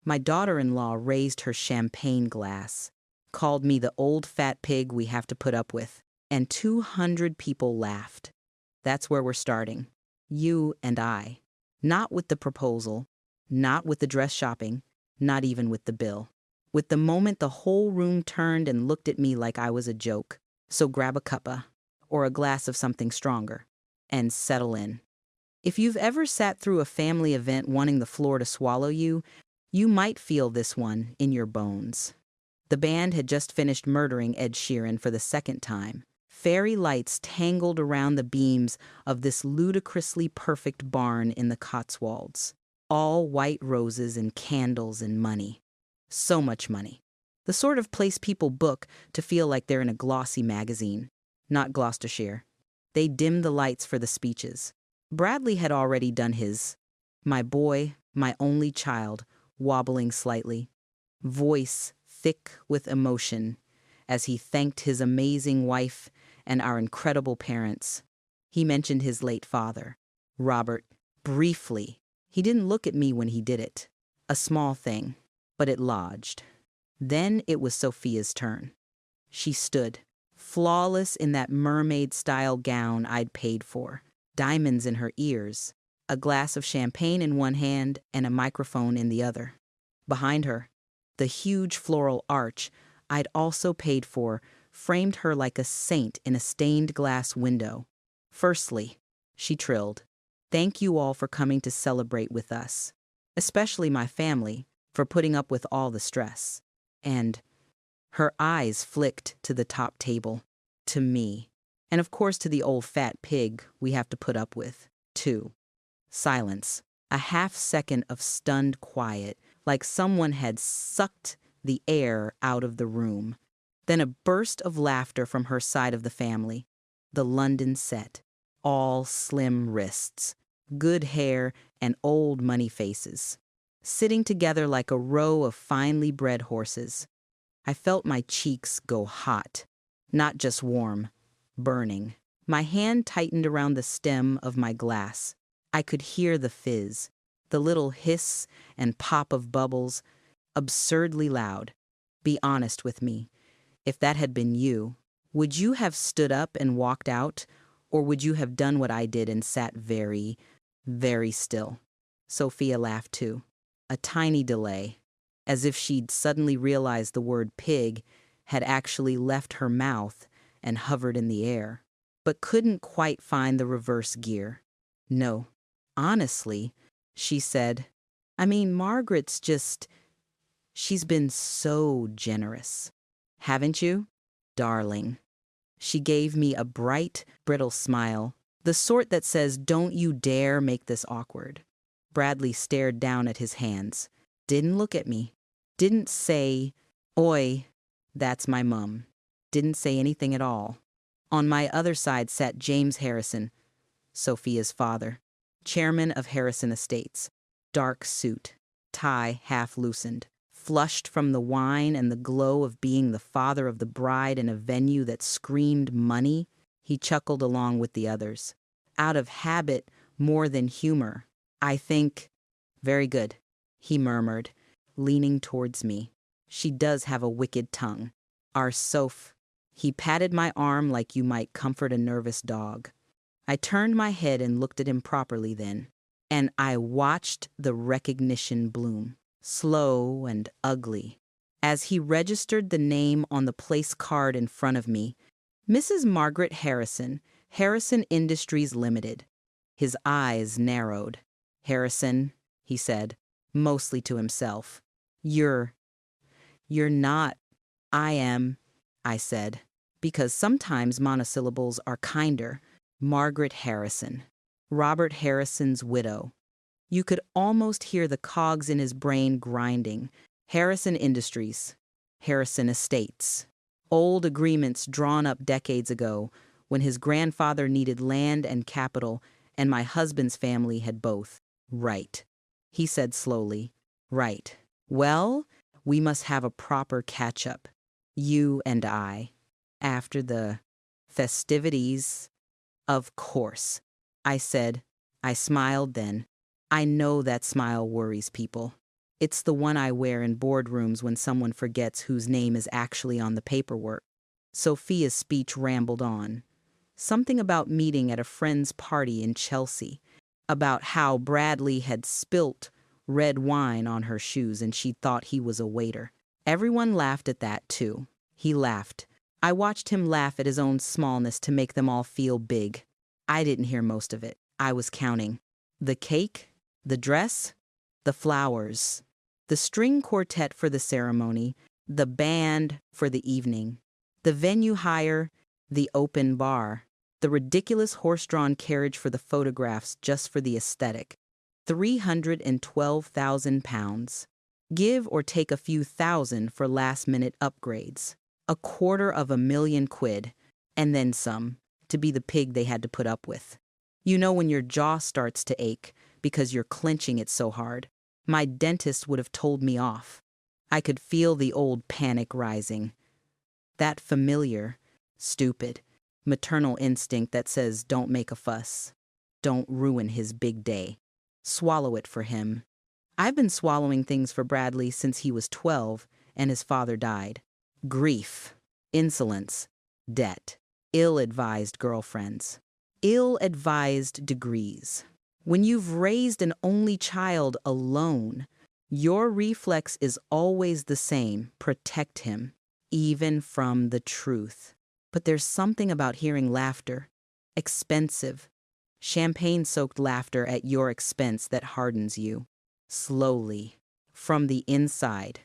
My daughter-in-law raised her champagne glass, called me the old fat pig we have to put up with, and 200 people laughed. That's where we're starting. You and I. Not with the proposal, not with the dress shopping, not even with the bill. With the moment the whole room turned and looked at me like I was a joke. So grab a cuppa, or a glass of something stronger, and settle in. If you've ever sat through a family event wanting the floor to swallow you, you might feel this one in your bones. The band had just finished murdering Ed Sheeran for the second time. Fairy lights tangled around the beams of this ludicrously perfect barn in the Cotswolds. All white roses and candles and money. So much money. The sort of place people book to feel like they're in a glossy magazine, not Gloucestershire. They dimmed the lights for the speeches. Bradley had already done his. My boy, my only child, wobbling slightly. Voice thick with emotion as he thanked his amazing wife and our incredible parents. He mentioned his late father, Robert, briefly. He didn't look at me when he did it. A small thing, but it lodged. Then it was Sophia's turn. She stood, flawless in that mermaid-style gown I'd paid for, diamonds in her ears, a glass of champagne in one hand and a microphone in the other. Behind her, the huge floral arch I'd also paid for framed her like a saint in a stained glass window. Firstly, she trilled, "Thank you all for coming to celebrate with us, especially my family, for putting up with all the stress." And her eyes flicked to the top table, to me, and of course to the old fat pig we have to put up with, too. Silence, a half second of stunned quiet, like someone had sucked the air out of the room. Then a burst of laughter from her side of the family. The London set, all slim wrists, good hair, and old money faces, sitting together like a row of finely bred horses. I felt my cheeks go hot, not just warm, burning. My hand tightened around the stem of my glass. I could hear the fizz, the little hiss and pop of bubbles, absurdly loud. Be honest with me. If that had been you, would you have stood up and walked out, or would you have done what I did and sat very, very still? Sophia laughed too. A tiny delay, as if she'd suddenly realized the word pig had actually left her mouth and hovered in the air, but couldn't quite find the reverse gear. "No, honestly," she said, "I mean, she's been so generous. Haven't you, darling?" She gave me a bright, brittle smile, the sort that says, "Don't you dare make this awkward." Bradley stared down at his hands, didn't look at me, didn't say, "Oi, that's my mum." Didn't say anything at all. On my other side sat James Harrison, Sophia's father, chairman of Harrison Estates, dark suit, tie half loosened, flushed from the wine and the glow of being the father of the bride in a venue that screamed money. He chuckled along with the others. Out of habit more than humor, I think. "Very good," he murmured, leaning towards me. "She does have a wicked tongue. Our Soph." He patted my arm like you might comfort a nervous dog. I turned my head and looked at him properly then, and I watched the recognition bloom, slow and ugly, as he registered the name on the place card in front of me. Mrs. Margaret Harrison, Harrison Industries Limited. His eyes narrowed. "Harrison," he said, mostly to himself. You're not." "I am," I said, because sometimes monosyllables are kinder. "Margaret Harrison, Robert Harrison's widow." You could almost hear the cogs in his brain grinding. Harrison Industries, Harrison Estates. Old agreements drawn up decades ago when his grandfather needed land and capital and my husband's family had both. "Right," he said slowly. "Right. Well, we must have a proper catch-up. You and I. After the festivities." "Of course," I said. I smiled then. I know that smile worries people. It's the one I wear in boardrooms when someone forgets whose name is actually on the paperwork. Sophia's speech rambled on. Something about meeting at a friend's party in Chelsea, about how Bradley had spilt red wine on her shoes and she thought he was a waiter. Everyone laughed at that, too. He laughed. I watched him laugh at his own smallness to make them all feel big. I didn't hear most of it. I was counting. The cake, the dress, the flowers, the string quartet for the ceremony, the band for the evening, the venue hire, the open bar, the ridiculous horse-drawn carriage for the photographs just for the aesthetic. £312,000. Give or take a few thousand for last-minute upgrades. £250,000, and then some, to be the pig they had to put up with. You know when your jaw starts to ache because you're clenching it so hard. My dentist would have told me off. I could feel the old panic rising. That familiar, stupid, maternal instinct that says don't make a fuss. Don't ruin his big day. Swallow it for him. I've been swallowing things for Bradley since he was 12 and his father died. Grief, insolence, debt, ill-advised girlfriends, ill-advised degrees. When you've raised an only child alone, your reflex is always the same: protect him, even from the truth. But there's something about hearing laughter, expensive, champagne-soaked laughter at your expense that hardens you, slowly, from the inside.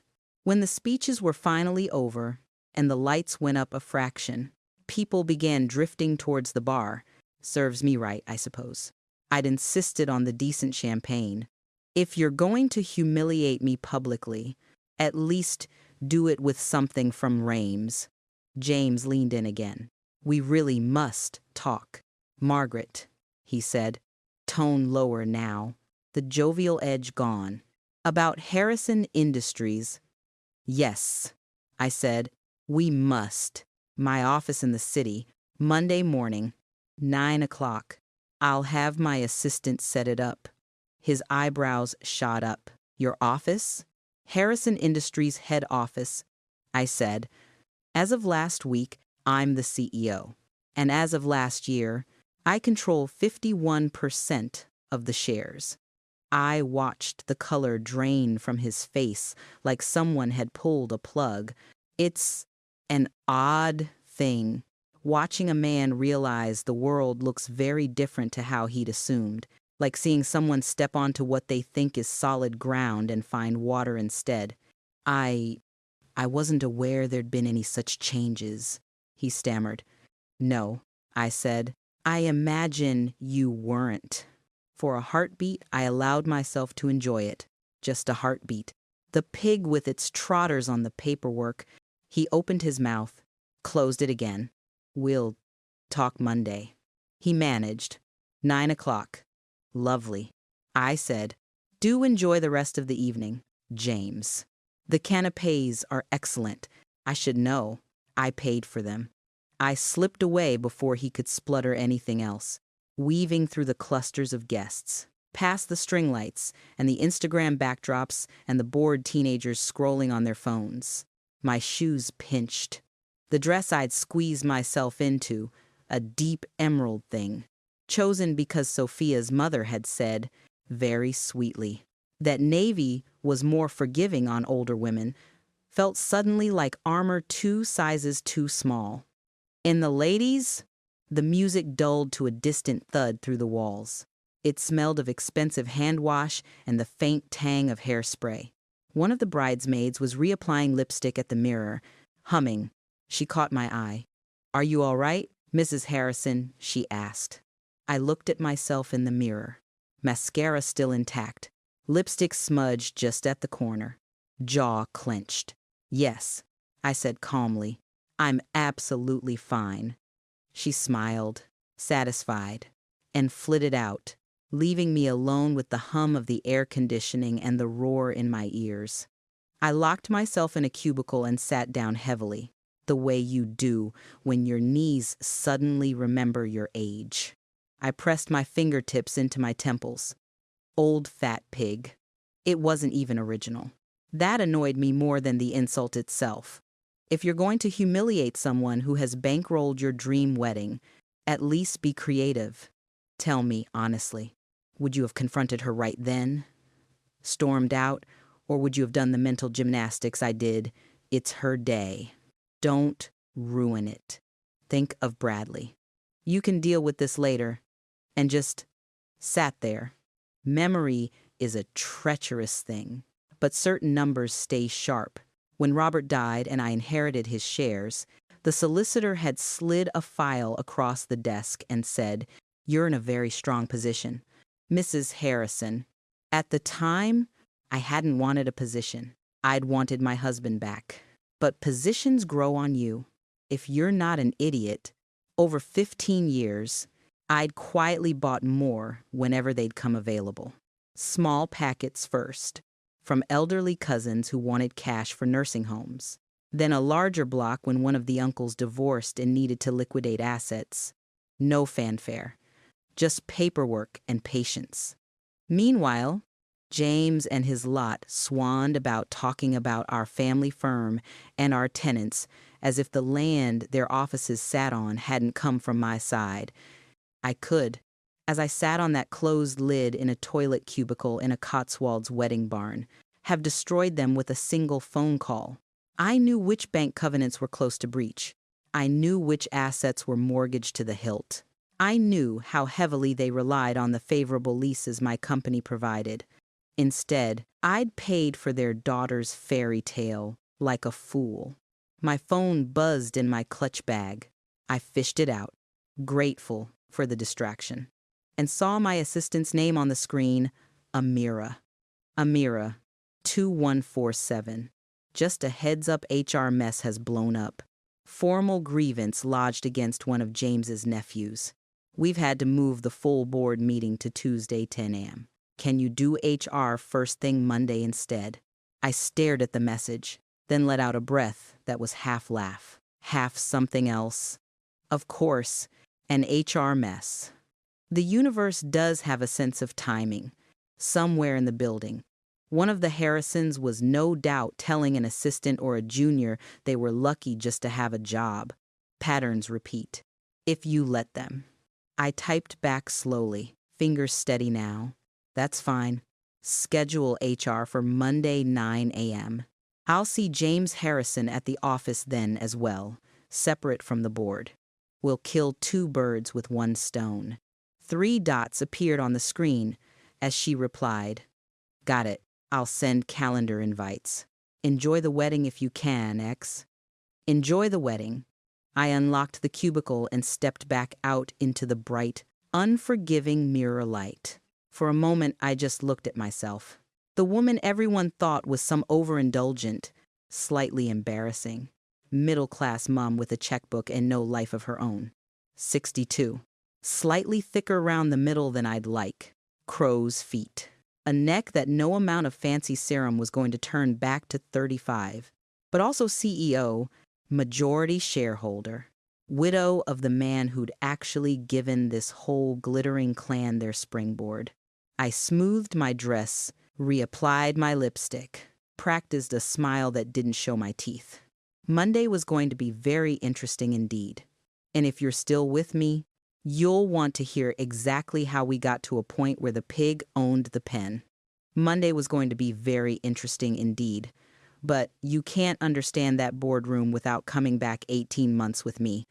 When the speeches were finally over and the lights went up a fraction, people began drifting towards the bar. Serves me right, I suppose. I'd insisted on the decent champagne. If you're going to humiliate me publicly, at least do it with something from Rames. James leaned in again. We really must talk. Margaret, he said, tone lower now, the jovial edge gone. About Harrison Industries. Yes, I said, we must. My office in the city, Monday morning, 9 o'clock. I'll have my assistant set it up. His eyebrows shot up. Your office? Harrison Industries head office, I said. As of last week, I'm the CEO. And as of last year, I control 51% of the shares. I watched the color drain from his face like someone had pulled a plug. It's an odd thing, watching a man realize the world looks very different to how he'd assumed, like seeing someone step onto what they think is solid ground and find water instead. I wasn't aware there'd been any such changes, he stammered. No, I said. I imagine you weren't. For a heartbeat, I allowed myself to enjoy it. Just a heartbeat. The pig with its trotters on the paperwork. He opened his mouth, closed it again. We'll talk Monday. He managed. 9 o'clock. Lovely. I said, do enjoy the rest of the evening, James. The canapés are excellent. I should know. I paid for them. I slipped away before he could splutter anything else, weaving through the clusters of guests, past the string lights and the Instagram backdrops and the bored teenagers scrolling on their phones. My shoes pinched. The dress I'd squeezed myself into, a deep emerald thing, chosen because Sophia's mother had said, very sweetly, that navy was more forgiving on older women, felt suddenly like armor 2 sizes too small. In the ladies, the music dulled to a distant thud through the walls. It smelled of expensive hand wash and the faint tang of hairspray. One of the bridesmaids was reapplying lipstick at the mirror, humming. She caught my eye. Are you all right, Mrs. Harrison? She asked. I looked at myself in the mirror. Mascara still intact. Lipstick smudged just at the corner. Jaw clenched. Yes, I said calmly. I'm absolutely fine. She smiled, satisfied, and flitted out, leaving me alone with the hum of the air conditioning and the roar in my ears. I locked myself in a cubicle and sat down heavily, the way you do when your knees suddenly remember your age. I pressed my fingertips into my temples. Old fat pig. It wasn't even original. That annoyed me more than the insult itself. If you're going to humiliate someone who has bankrolled your dream wedding, at least be creative. Tell me honestly, would you have confronted her right then? Stormed out? Or would you have done the mental gymnastics I did? It's her day. Don't ruin it. Think of Bradley. You can deal with this later. And just sat there. Memory is a treacherous thing, but certain numbers stay sharp. When Robert died and I inherited his shares, the solicitor had slid a file across the desk and said, "You're in a very strong position. Mrs. Harrison." At the time, I hadn't wanted a position. I'd wanted my husband back. But positions grow on you. If you're not an idiot, over 15 years, I'd quietly bought more whenever they'd come available. Small packets first, from elderly cousins who wanted cash for nursing homes. Then a larger block when one of the uncles divorced and needed to liquidate assets. No fanfare, just paperwork and patience. Meanwhile, James and his lot swanned about talking about our family firm and our tenants as if the land their offices sat on hadn't come from my side. I could, as I sat on that closed lid in a toilet cubicle in a Cotswolds wedding barn, have destroyed them with a single phone call. I knew which bank covenants were close to breach. I knew which assets were mortgaged to the hilt. I knew how heavily they relied on the favorable leases my company provided. Instead, I'd paid for their daughter's fairy tale like a fool. My phone buzzed in my clutch bag. I fished it out, grateful for the distraction, and saw my assistant's name on the screen, Amira. Amira, 2147. Just a heads-up, HR mess has blown up. Formal grievance lodged against one of James's nephews. We've had to move the full board meeting to Tuesday, 10 a.m. Can you do HR first thing Monday instead? I stared at the message, then let out a breath that was half laugh, half something else. Of course, an HR mess. The universe does have a sense of timing. Somewhere in the building, one of the Harrisons was no doubt telling an assistant or a junior they were lucky just to have a job. Patterns repeat. If you let them. I typed back slowly, fingers steady now. That's fine. Schedule HR for Monday, 9 a.m. I'll see James Harrison at the office then as well, separate from the board. We'll kill two birds with one stone. 3 dots appeared on the screen as she replied, "Got it. I'll send calendar invites. Enjoy the wedding if you can, X." Enjoy the wedding. I unlocked the cubicle and stepped back out into the bright, unforgiving mirror light. For a moment, I just looked at myself. The woman everyone thought was some overindulgent, slightly embarrassing, middle-class mom with a checkbook and no life of her own. 62. Slightly thicker round the middle than I'd like. Crow's feet. A neck that no amount of fancy serum was going to turn back to 35. But also CEO, majority shareholder, widow of the man who'd actually given this whole glittering clan their springboard. I smoothed my dress, reapplied my lipstick, practiced a smile that didn't show my teeth. Monday was going to be very interesting indeed. And if you're still with me, you'll want to hear exactly how we got to a point where the pig owned the pen. Monday was going to be very interesting indeed. But you can't understand that boardroom without coming back 18 months with me,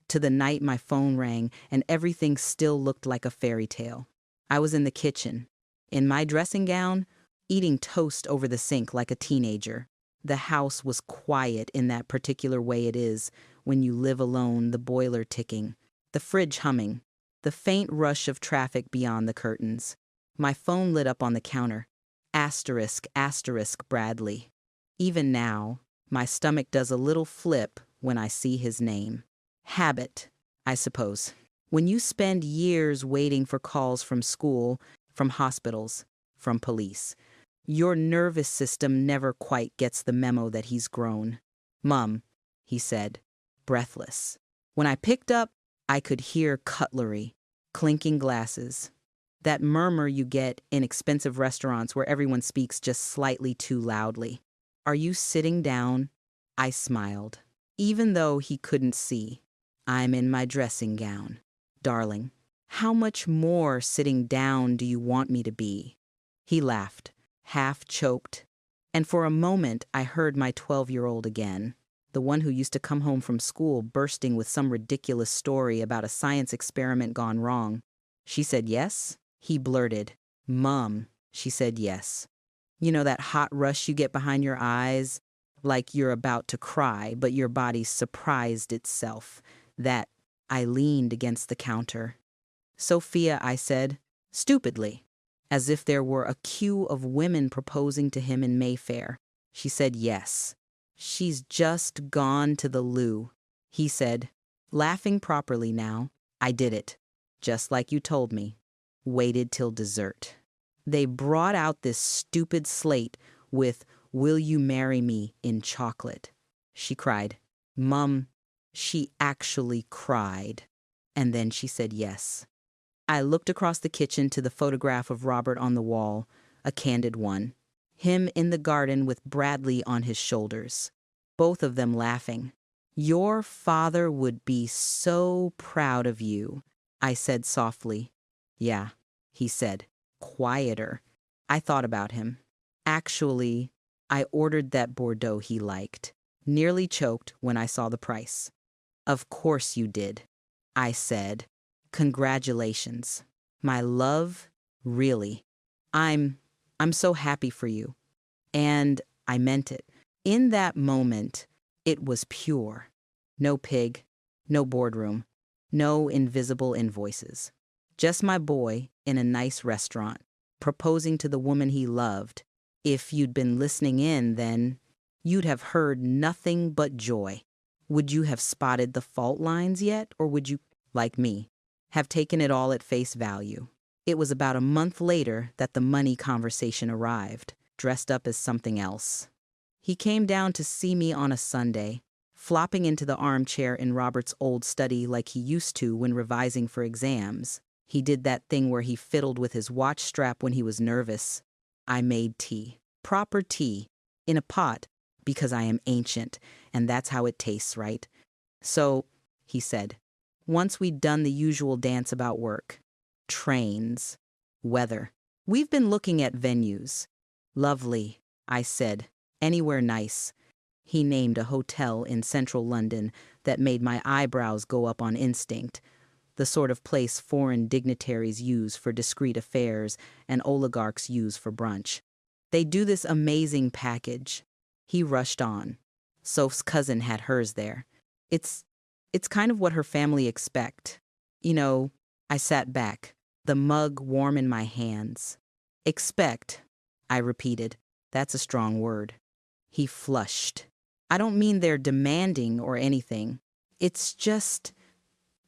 to the night my phone rang and everything still looked like a fairy tale. I was in the kitchen, in my dressing gown, eating toast over the sink like a teenager. The house was quiet in that particular way it is when you live alone, the boiler ticking, the fridge humming, the faint rush of traffic beyond the curtains. My phone lit up on the counter. Asterisk, asterisk, Bradley. Even now, my stomach does a little flip when I see his name. Habit, I suppose. When you spend years waiting for calls from school, from hospitals, from police, your nervous system never quite gets the memo that he's grown. "Mum," he said, breathless. When I picked up, I could hear cutlery, clinking glasses. That murmur you get in expensive restaurants where everyone speaks just slightly too loudly. Are you sitting down? I smiled, even though he couldn't see. I'm in my dressing gown. Darling, how much more sitting down do you want me to be? He laughed, half choked, and for a moment I heard my 12-year-old again, the one who used to come home from school bursting with some ridiculous story about a science experiment gone wrong. She said yes? He blurted. Mom, she said yes. You know that hot rush you get behind your eyes? Like you're about to cry, but your body surprised itself. That I leaned against the counter. Sophia, I said, stupidly, as if there were a queue of women proposing to him in Mayfair. She said yes. She's just gone to the loo. He said, laughing properly now. I did it, just like you told me. Waited till dessert. They brought out this stupid slate with "Will you marry me" in chocolate. She cried. Mum, she actually cried. And then she said yes. I looked across the kitchen to the photograph of Robert on the wall, a candid one. Him in the garden with Bradley on his shoulders. Both of them laughing. Your father would be so proud of you, I said softly. Yeah, he said, quieter. I thought about him. Actually, I ordered that Bordeaux he liked. Nearly choked when I saw the price. Of course you did, I said. Congratulations. My love, really. I'm so happy for you. And I meant it. In that moment, it was pure. No pig, no boardroom, no invisible invoices. Just my boy in a nice restaurant, proposing to the woman he loved. If you'd been listening in, then you'd have heard nothing but joy. Would you have spotted the fault lines yet, or would you, like me, have taken it all at face value? It was about a month later that the money conversation arrived, dressed up as something else. He came down to see me on a Sunday, flopping into the armchair in Robert's old study like he used to when revising for exams. He did that thing where he fiddled with his watch strap when he was nervous. I made tea. Proper tea. In a pot, because I am ancient, and that's how it tastes, right? So, he said, once we'd done the usual dance about work. Trains. Weather. We've been looking at venues. Lovely, I said. Anywhere nice. He named a hotel in central London that made my eyebrows go up on instinct. The sort of place foreign dignitaries use for discreet affairs and oligarchs use for brunch. They do this amazing package. He rushed on. Soph's cousin had hers there. It's kind of what her family expect. You know, I sat back, the mug warm in my hands. Expect, I repeated. That's a strong word. He flushed. I don't mean they're demanding or anything. It's just,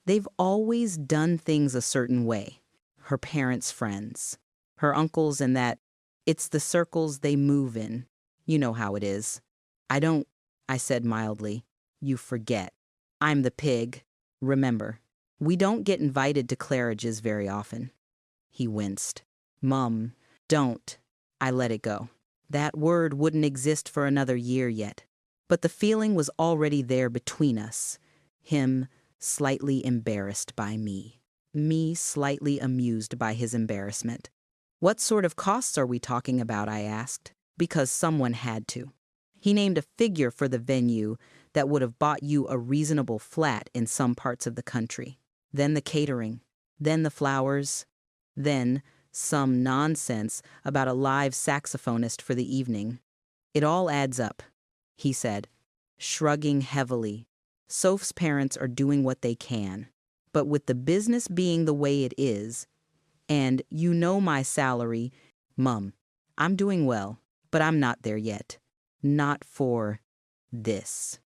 they've always done things a certain way. Her parents' friends, her uncles, and that it's the circles they move in. You know how it is. I said mildly. You forget. I'm the pig. Remember, we don't get invited to Claridge's very often. He winced. Mum, don't. I let it go. That word wouldn't exist for another year yet. But the feeling was already there between us. Him slightly embarrassed by me. Me slightly amused by his embarrassment. What sort of costs are we talking about, I asked, because someone had to. He named a figure for the venue that would have bought you a reasonable flat in some parts of the country. Then the catering. Then the flowers. Then some nonsense about a live saxophonist for the evening. It all adds up, he said, shrugging heavily. Soph's parents are doing what they can. But with the business being the way it is, and you know my salary, Mum, I'm doing well, but I'm not there yet. Not for this.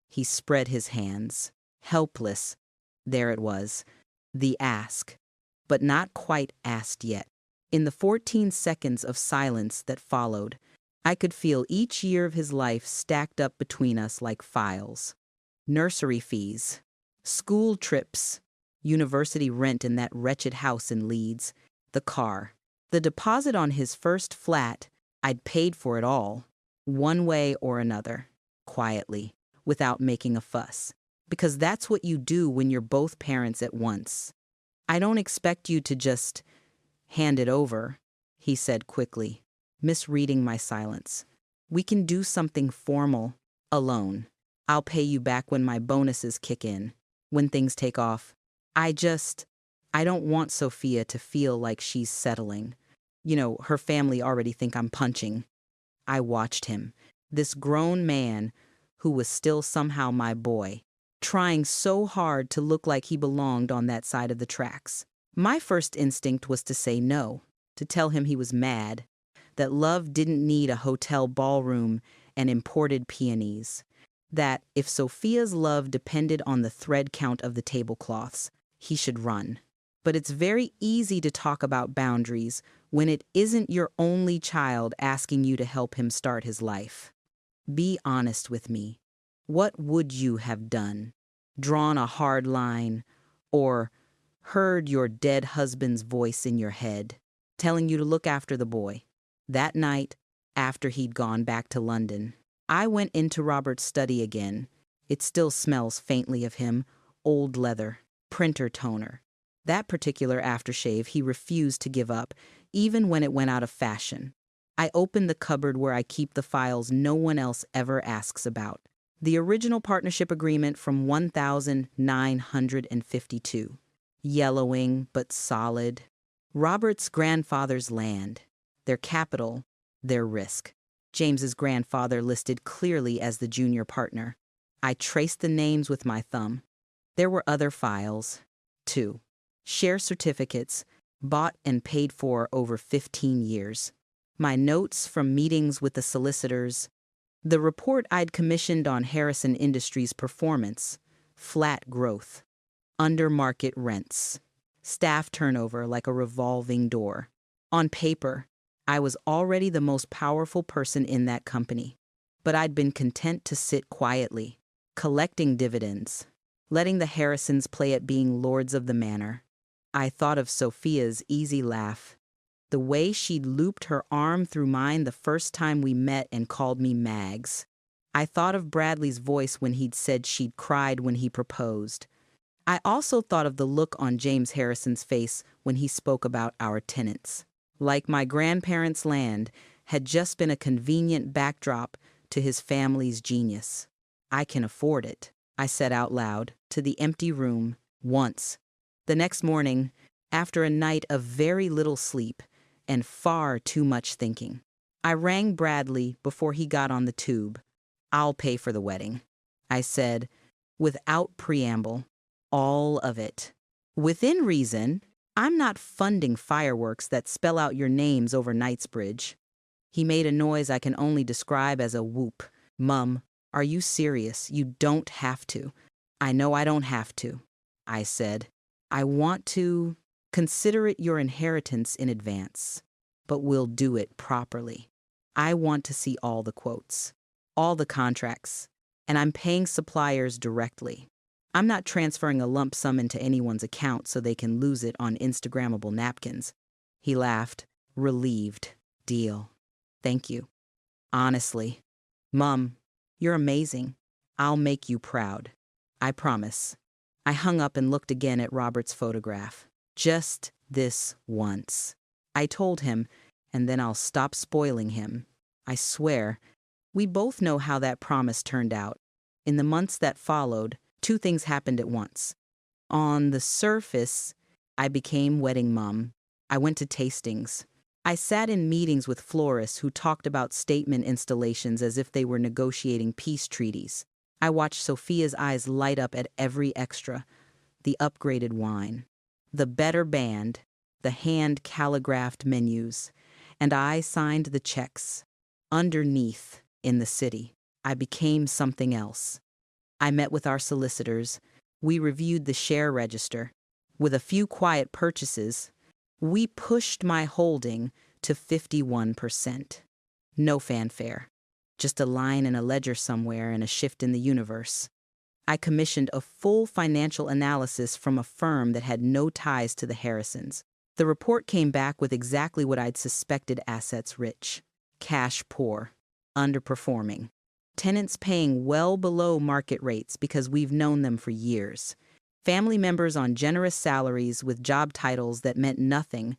He spread his hands, helpless. There it was, the ask, but not quite asked yet. In the 14 seconds of silence that followed, I could feel each year of his life stacked up between us like files. Nursery fees, school trips, university rent in that wretched house in Leeds, the car, the deposit on his first flat. I'd paid for it all, one way or another, quietly, without making a fuss. Because that's what you do when you're both parents at once. I don't expect you to just hand it over, he said quickly, misreading my silence. We can do something formal, alone. I'll pay you back when my bonuses kick in, when things take off. I don't want Sophia to feel like she's settling. Her family already think I'm punching. I watched him, this grown man who was still somehow my boy, trying so hard to look like he belonged on that side of the tracks. My first instinct was to say no, to tell him he was mad, that love didn't need a hotel ballroom and imported peonies, that if Sophia's love depended on the thread count of the tablecloths, he should run. But it's very easy to talk about boundaries when it isn't your only child asking you to help him start his life. Be honest with me. What would you have done? Drawn a hard line, or heard your dead husband's voice in your head, telling you to look after the boy? That night, after he'd gone back to London, I went into Robert's study again. It still smells faintly of him, old leather, printer toner. That particular aftershave he refused to give up, even when it went out of fashion. I opened the cupboard where I keep the files no one else ever asks about. The original partnership agreement from 1952. Yellowing but solid. Robert's grandfather's land. Their capital, their risk. James's grandfather listed clearly as the junior partner. I traced the names with my thumb. There were other files, too. Share certificates, bought and paid for over 15 years. My notes from meetings with the solicitors. The report I'd commissioned on Harrison Industries' performance. Flat growth. Under market rents. Staff turnover like a revolving door. On paper, I was already the most powerful person in that company. But I'd been content to sit quietly, collecting dividends, letting the Harrisons play at being lords of the manor. I thought of Sophia's easy laugh, the way she'd looped her arm through mine the first time we met and called me Mags. I thought of Bradley's voice when he'd said she'd cried when he proposed. I also thought of the look on James Harrison's face when he spoke about our tenants. Like my grandparents' land had just been a convenient backdrop to his family's genius. I can afford it, I said out loud to the empty room once. The next morning, after a night of very little sleep and far too much thinking, I rang Bradley before he got on the tube. I'll pay for the wedding, I said, without preamble. All of it. Within reason, I'm not funding fireworks that spell out your names over Knightsbridge. He made a noise I can only describe as a whoop. Mum, are you serious? You don't have to. I know I don't have to, I said. I want to consider it your inheritance in advance, but we'll do it properly. I want to see all the quotes, all the contracts, and I'm paying suppliers directly. I'm not transferring a lump sum into anyone's account so they can lose it on Instagrammable napkins. He laughed, relieved. Deal. Thank you. Honestly. Mum, you're amazing. I'll make you proud. I promise. I hung up and looked again at Robert's photograph. Just this once. I told him, and then I'll stop spoiling him. I swear. We both know how that promise turned out. In the months that followed, 2 things happened at once. On the surface, I became wedding mom. I went to tastings. I sat in meetings with florists who talked about statement installations as if they were negotiating peace treaties. I watched Sophia's eyes light up at every extra, the upgraded wine, the better band, the hand-calligraphed menus, and I signed the checks. Underneath, in the city, I became something else. I met with our solicitors. We reviewed the share register. With a few quiet purchases, we pushed my holding to 51%. No fanfare. Just a line in a ledger somewhere and a shift in the universe. I commissioned a full financial analysis from a firm that had no ties to the Harrisons. The report came back with exactly what I'd suspected: assets rich, cash poor, underperforming. Tenants paying well below market rates because we've known them for years. Family members on generous salaries with job titles that meant nothing.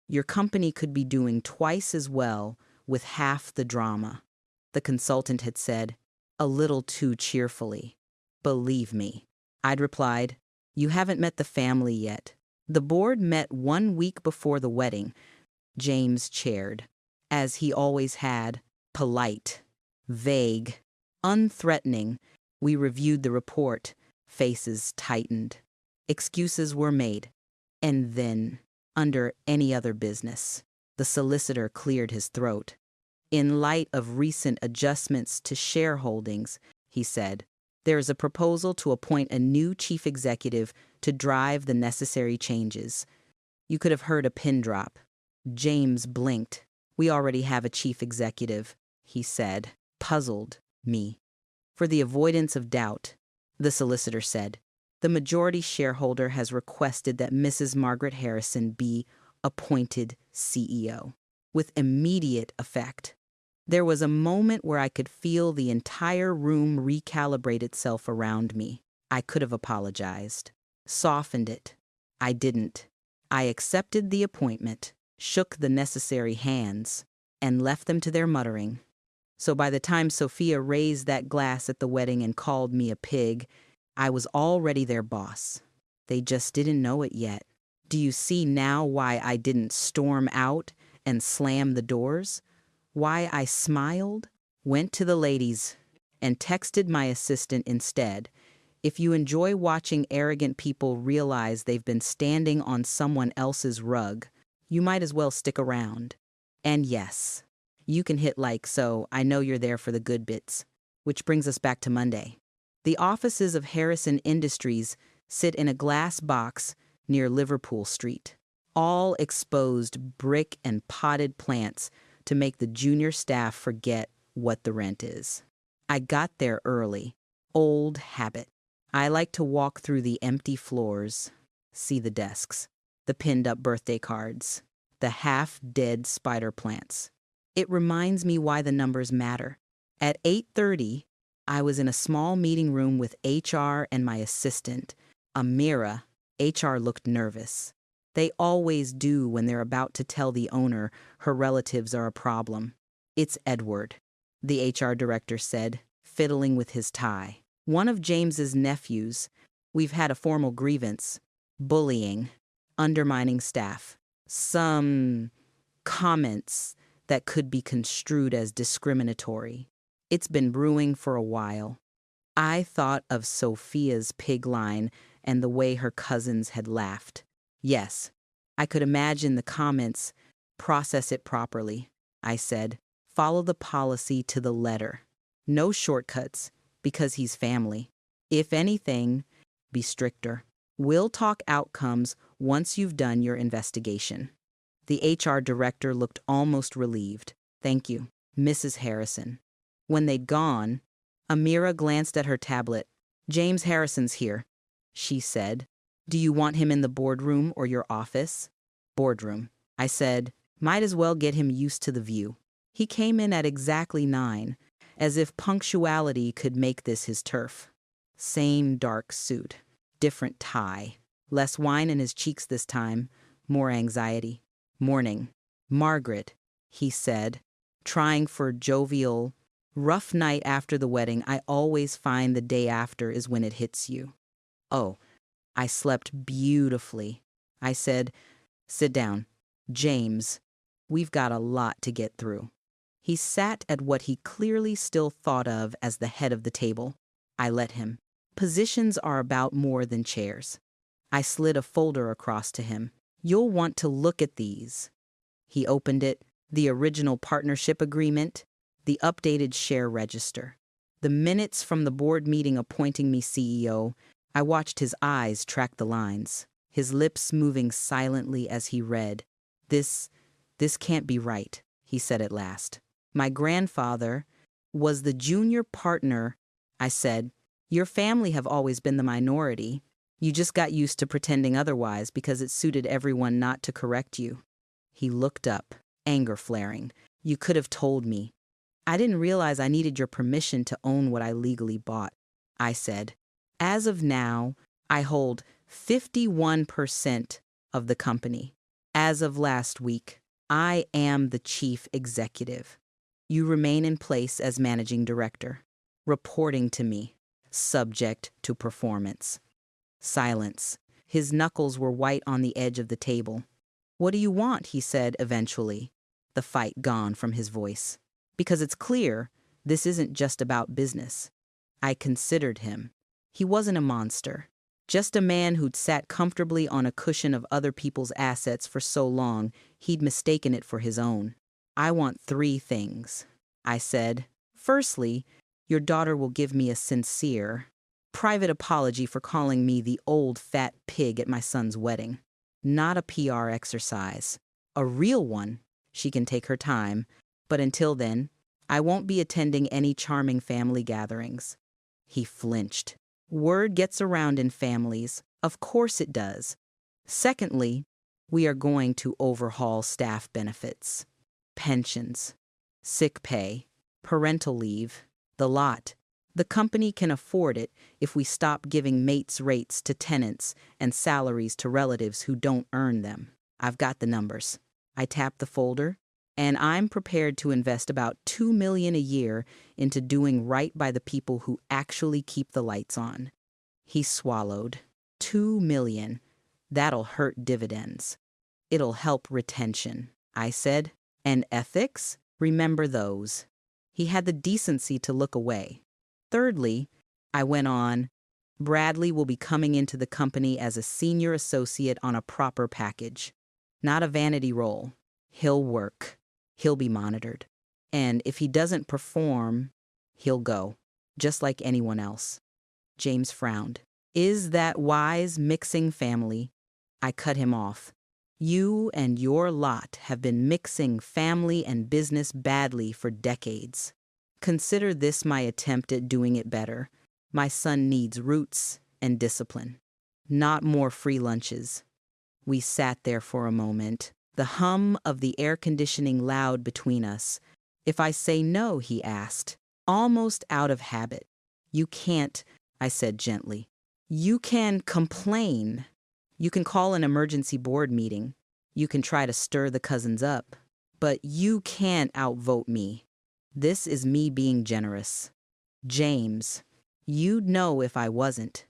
Your company could be doing twice as well with half the drama. The consultant had said, a little too cheerfully. Believe me. I'd replied, you haven't met the family yet. The board met 1 week before the wedding. James chaired, as he always had, polite, vague, unthreatening. We reviewed the report. Faces tightened. Excuses were made. And then, under any other business, the solicitor cleared his throat. In light of recent adjustments to shareholdings, he said, there is a proposal to appoint a new chief executive to drive the necessary changes. You could have heard a pin drop. James blinked. We already have a chief executive, he said, puzzled me. For the avoidance of doubt, the solicitor said, the majority shareholder has requested that Mrs. Margaret Harrison be appointed CEO, with immediate effect. There was a moment where I could feel the entire room recalibrate itself around me. I could have apologized, softened it. I didn't. I accepted the appointment, shook the necessary hands, and left them to their muttering. So by the time Sophia raised that glass at the wedding and called me a pig, I was already their boss. They just didn't know it yet. Do you see now why I didn't storm out and slam the doors? Why I smiled, went to the ladies, and texted my assistant instead. If you enjoy watching arrogant people realize they've been standing on someone else's rug, you might as well stick around. And yes, you can hit like so I know you're there for the good bits. Which brings us back to Monday. The offices of Harrison Industries sit in a glass box near Liverpool Street. All exposed brick and potted plants to make the junior staff forget what the rent is. I got there early. Old habit. I like to walk through the empty floors, see the desks, the pinned-up birthday cards, the half-dead spider plants. It reminds me why the numbers matter. At 8:30, I was in a small meeting room with HR and my assistant, Amira. HR looked nervous. They always do when they're about to tell the owner her relatives are a problem. It's Edward, the HR director said, fiddling with his tie. One of James's nephews. We've had a formal grievance. Bullying. Undermining staff. Some comments that could be construed as discriminatory. It's been brewing for a while. I thought of Sophia's pig line and the way her cousins had laughed. Yes, I could imagine the comments. Process it properly, I said. Follow the policy to the letter. No shortcuts, because he's family. If anything, be stricter. We'll talk outcomes once you've done your investigation. The HR director looked almost relieved. Thank you, Mrs. Harrison. When they'd gone, Amira glanced at her tablet. James Harrison's here, she said. Do you want him in the boardroom or your office? Boardroom. I said, might as well get him used to the view. He came in at exactly 9, as if punctuality could make this his turf. Same dark suit, different tie. Less wine in his cheeks this time, more anxiety. Morning. Margaret, he said, trying for jovial. Rough night after the wedding. I always find the day after is when it hits you. Oh, I slept beautifully. I said, sit down. James, we've got a lot to get through. He sat at what he clearly still thought of as the head of the table. I let him. Positions are about more than chairs. I slid a folder across to him. You'll want to look at these. He opened it. The original partnership agreement, the updated share register, the minutes from the board meeting appointing me CEO. I watched his eyes track the lines, his lips moving silently as he read. This can't be right, he said at last. My grandfather was the junior partner. I said, your family have always been the minority. You just got used to pretending otherwise because it suited everyone not to correct you. He looked up, anger flaring. You could have told me. I didn't realize I needed your permission to own what I legally bought. I said, as of now, I hold 51% of the company. As of last week, I am the chief executive. You remain in place as managing director, reporting to me, subject to performance. Silence. His knuckles were white on the edge of the table. What do you want? He said eventually, the fight gone from his voice. Because it's clear, this isn't just about business. I considered him. He wasn't a monster. Just a man who'd sat comfortably on a cushion of other people's assets for so long, he'd mistaken it for his own. I want 3 things, I said. Firstly, your daughter will give me a sincere, private apology for calling me the old fat pig at my son's wedding. Not a PR exercise. A real one. She can take her time. But until then, I won't be attending any charming family gatherings. He flinched. Word gets around in families. Of course it does. Secondly, we are going to overhaul staff benefits, pensions, sick pay, parental leave, the lot. The company can afford it if we stop giving mates rates to tenants and salaries to relatives who don't earn them. I've got the numbers. I tapped the folder, and I'm prepared to invest about $2 million a year into doing right by the people who actually keep the lights on. He swallowed. $2 million. That'll hurt dividends. It'll help retention, I said. And ethics? Remember those. He had the decency to look away. Thirdly, I went on, Bradley will be coming into the company as a senior associate on a proper package. Not a vanity role. He'll work. He'll be monitored. And if he doesn't perform, he'll go, just like anyone else. James frowned. Is that wise, mixing family? I cut him off. You and your lot have been mixing family and business badly for decades. Consider this my attempt at doing it better. My son needs roots and discipline, not more free lunches. We sat there for a moment, the hum of the air conditioning loud between us. If I say no, he asked, almost out of habit. You can't, I said gently. You can complain. You can call an emergency board meeting. You can try to stir the cousins up. But you can't outvote me. This is me being generous. James, you'd know if I wasn't.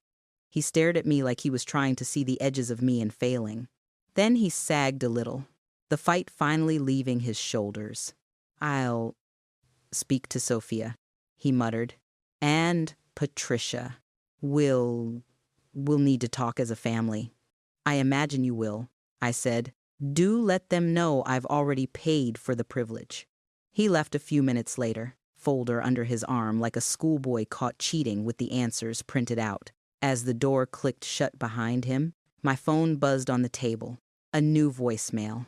He stared at me like he was trying to see the edges of me and failing. Then he sagged a little, the fight finally leaving his shoulders. I'll speak to Sophia, he muttered. And Patricia. We'll need to talk as a family. I imagine you will, I said. Do let them know I've already paid for the privilege. He left a few minutes later, folder under his arm like a schoolboy caught cheating with the answers printed out. As the door clicked shut behind him, my phone buzzed on the table. A new voicemail.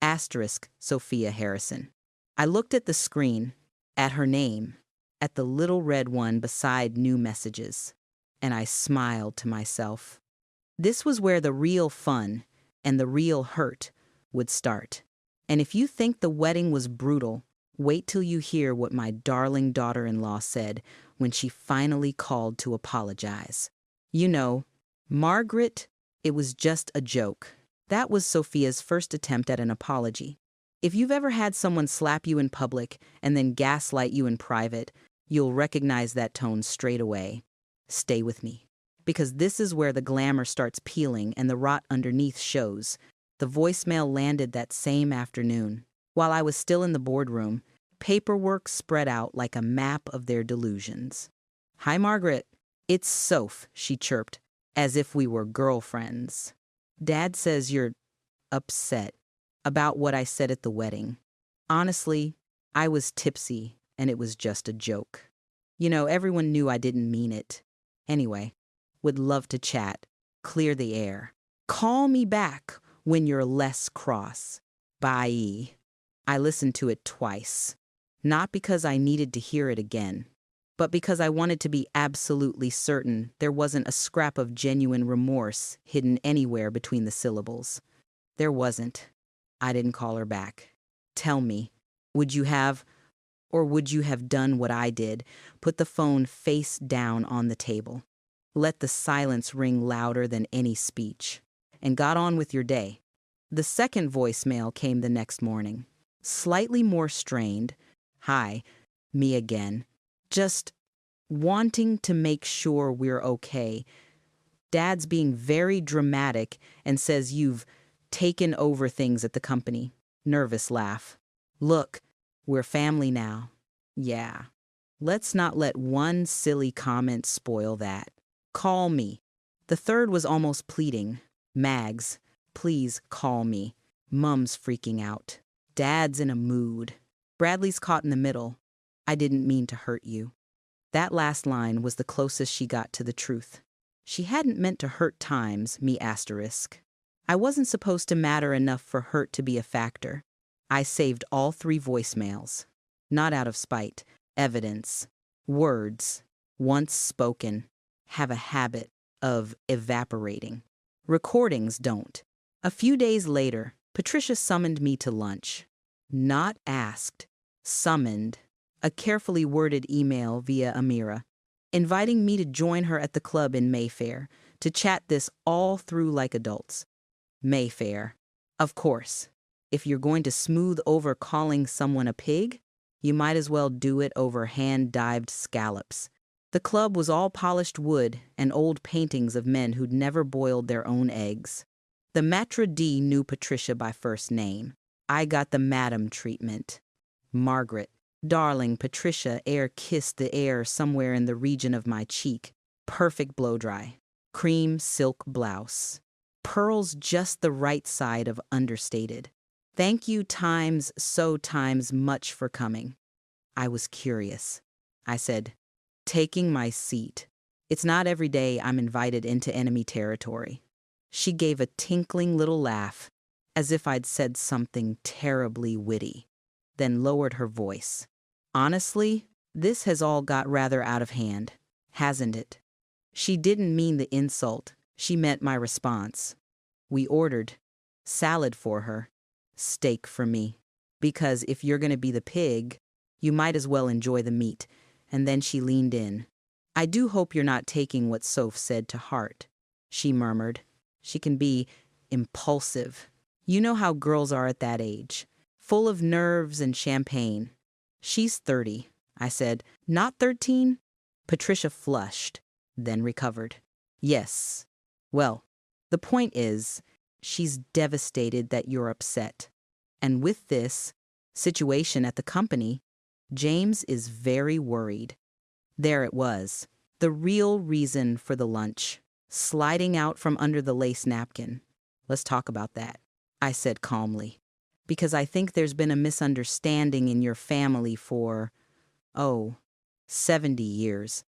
Asterisk Sophia Harrison. I looked at the screen, at her name, at the little red one beside new messages, and I smiled to myself. This was where the real fun and the real hurt would start. And if you think the wedding was brutal, wait till you hear what my darling daughter-in-law said when she finally called to apologize. You know, Margaret, it was just a joke. That was Sophia's first attempt at an apology. If you've ever had someone slap you in public and then gaslight you in private, you'll recognize that tone straight away. Stay with me. Because this is where the glamour starts peeling and the rot underneath shows. The voicemail landed that same afternoon. While I was still in the boardroom, paperwork spread out like a map of their delusions. Hi, Margaret. It's Soph, she chirped, as if we were girlfriends. Dad says you're upset about what I said at the wedding. Honestly, I was tipsy, and it was just a joke. You know, everyone knew I didn't mean it. Anyway, would love to chat, clear the air. Call me back when you're less cross. Bye. I listened to it twice, not because I needed to hear it again, but because I wanted to be absolutely certain there wasn't a scrap of genuine remorse hidden anywhere between the syllables. There wasn't. I didn't call her back. Tell me, would you have, or would you have done what I did, put the phone face down on the table, let the silence ring louder than any speech, and got on with your day? The second voicemail came the next morning, slightly more strained. Hi, me again. Just wanting to make sure we're okay. Dad's being very dramatic and says you've taken over things at the company. Nervous laugh. Look, we're family now. Yeah. Let's not let one silly comment spoil that. Call me. The third was almost pleading. Mags, please call me. Mum's freaking out. Dad's in a mood. Bradley's caught in the middle. I didn't mean to hurt you. That last line was the closest she got to the truth. She hadn't meant to hurt times, me asterisk. I wasn't supposed to matter enough for hurt to be a factor. I saved all 3 voicemails. Not out of spite. Evidence. Words, once spoken, have a habit of evaporating. Recordings don't. A few days later, Patricia summoned me to lunch. Not asked. Summoned. A carefully worded email via Amira, inviting me to join her at the club in Mayfair, to chat this all through like adults. Mayfair. Of course. If you're going to smooth over calling someone a pig, you might as well do it over hand-dived scallops. The club was all polished wood and old paintings of men who'd never boiled their own eggs. The maitre d' knew Patricia by first name. I got the madam treatment. Margaret. Darling Patricia kissed the air somewhere in the region of my cheek. Perfect blow-dry. Cream silk blouse. Pearls just the right side of understated. Thank you times much for coming. I was curious. I said, taking my seat. It's not every day I'm invited into enemy territory. She gave a tinkling little laugh, as if I'd said something terribly witty, then lowered her voice. Honestly, this has all got rather out of hand, hasn't it? She didn't mean the insult. She meant my response. We ordered salad for her, steak for me, because if you're going to be the pig, you might as well enjoy the meat. And then she leaned in. I do hope you're not taking what Soph said to heart, she murmured. She can be impulsive. You know how girls are at that age, full of nerves and champagne. She's 30, I said. Not 13? Patricia flushed, then recovered. Yes. Well, the point is, she's devastated that you're upset. And with this situation at the company, James is very worried. There it was, the real reason for the lunch, sliding out from under the lace napkin. Let's talk about that, I said calmly, because I think there's been a misunderstanding in your family for, 70 years.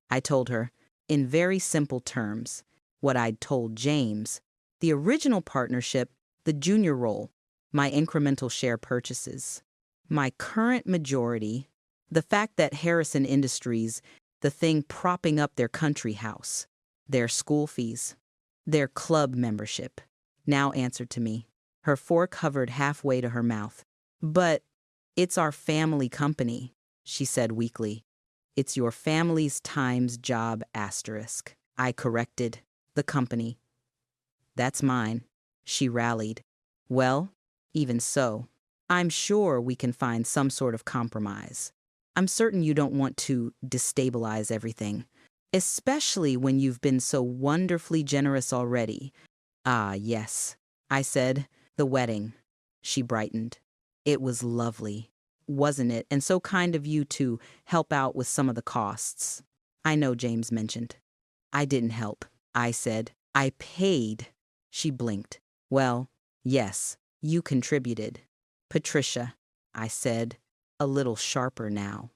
I told her, in very simple terms, what I'd told James, the original partnership, the junior role, my incremental share purchases, my current majority, the fact that Harrison Industries, the thing propping up their country house, their school fees, their club membership, now answered to me, her fork hovered halfway to her mouth. But it's our family company, she said weakly. It's your family's times job asterisk. I corrected. The company. That's mine, she rallied. Well, even so, I'm sure we can find some sort of compromise. I'm certain you don't want to destabilize everything, especially when you've been so wonderfully generous already. Ah, yes, I said. The wedding. She brightened. It was lovely, wasn't it? And so kind of you to help out with some of the costs. I know James mentioned. I didn't help, I said. I paid. She blinked. Well, yes, you contributed. Patricia, I said, a little sharper now.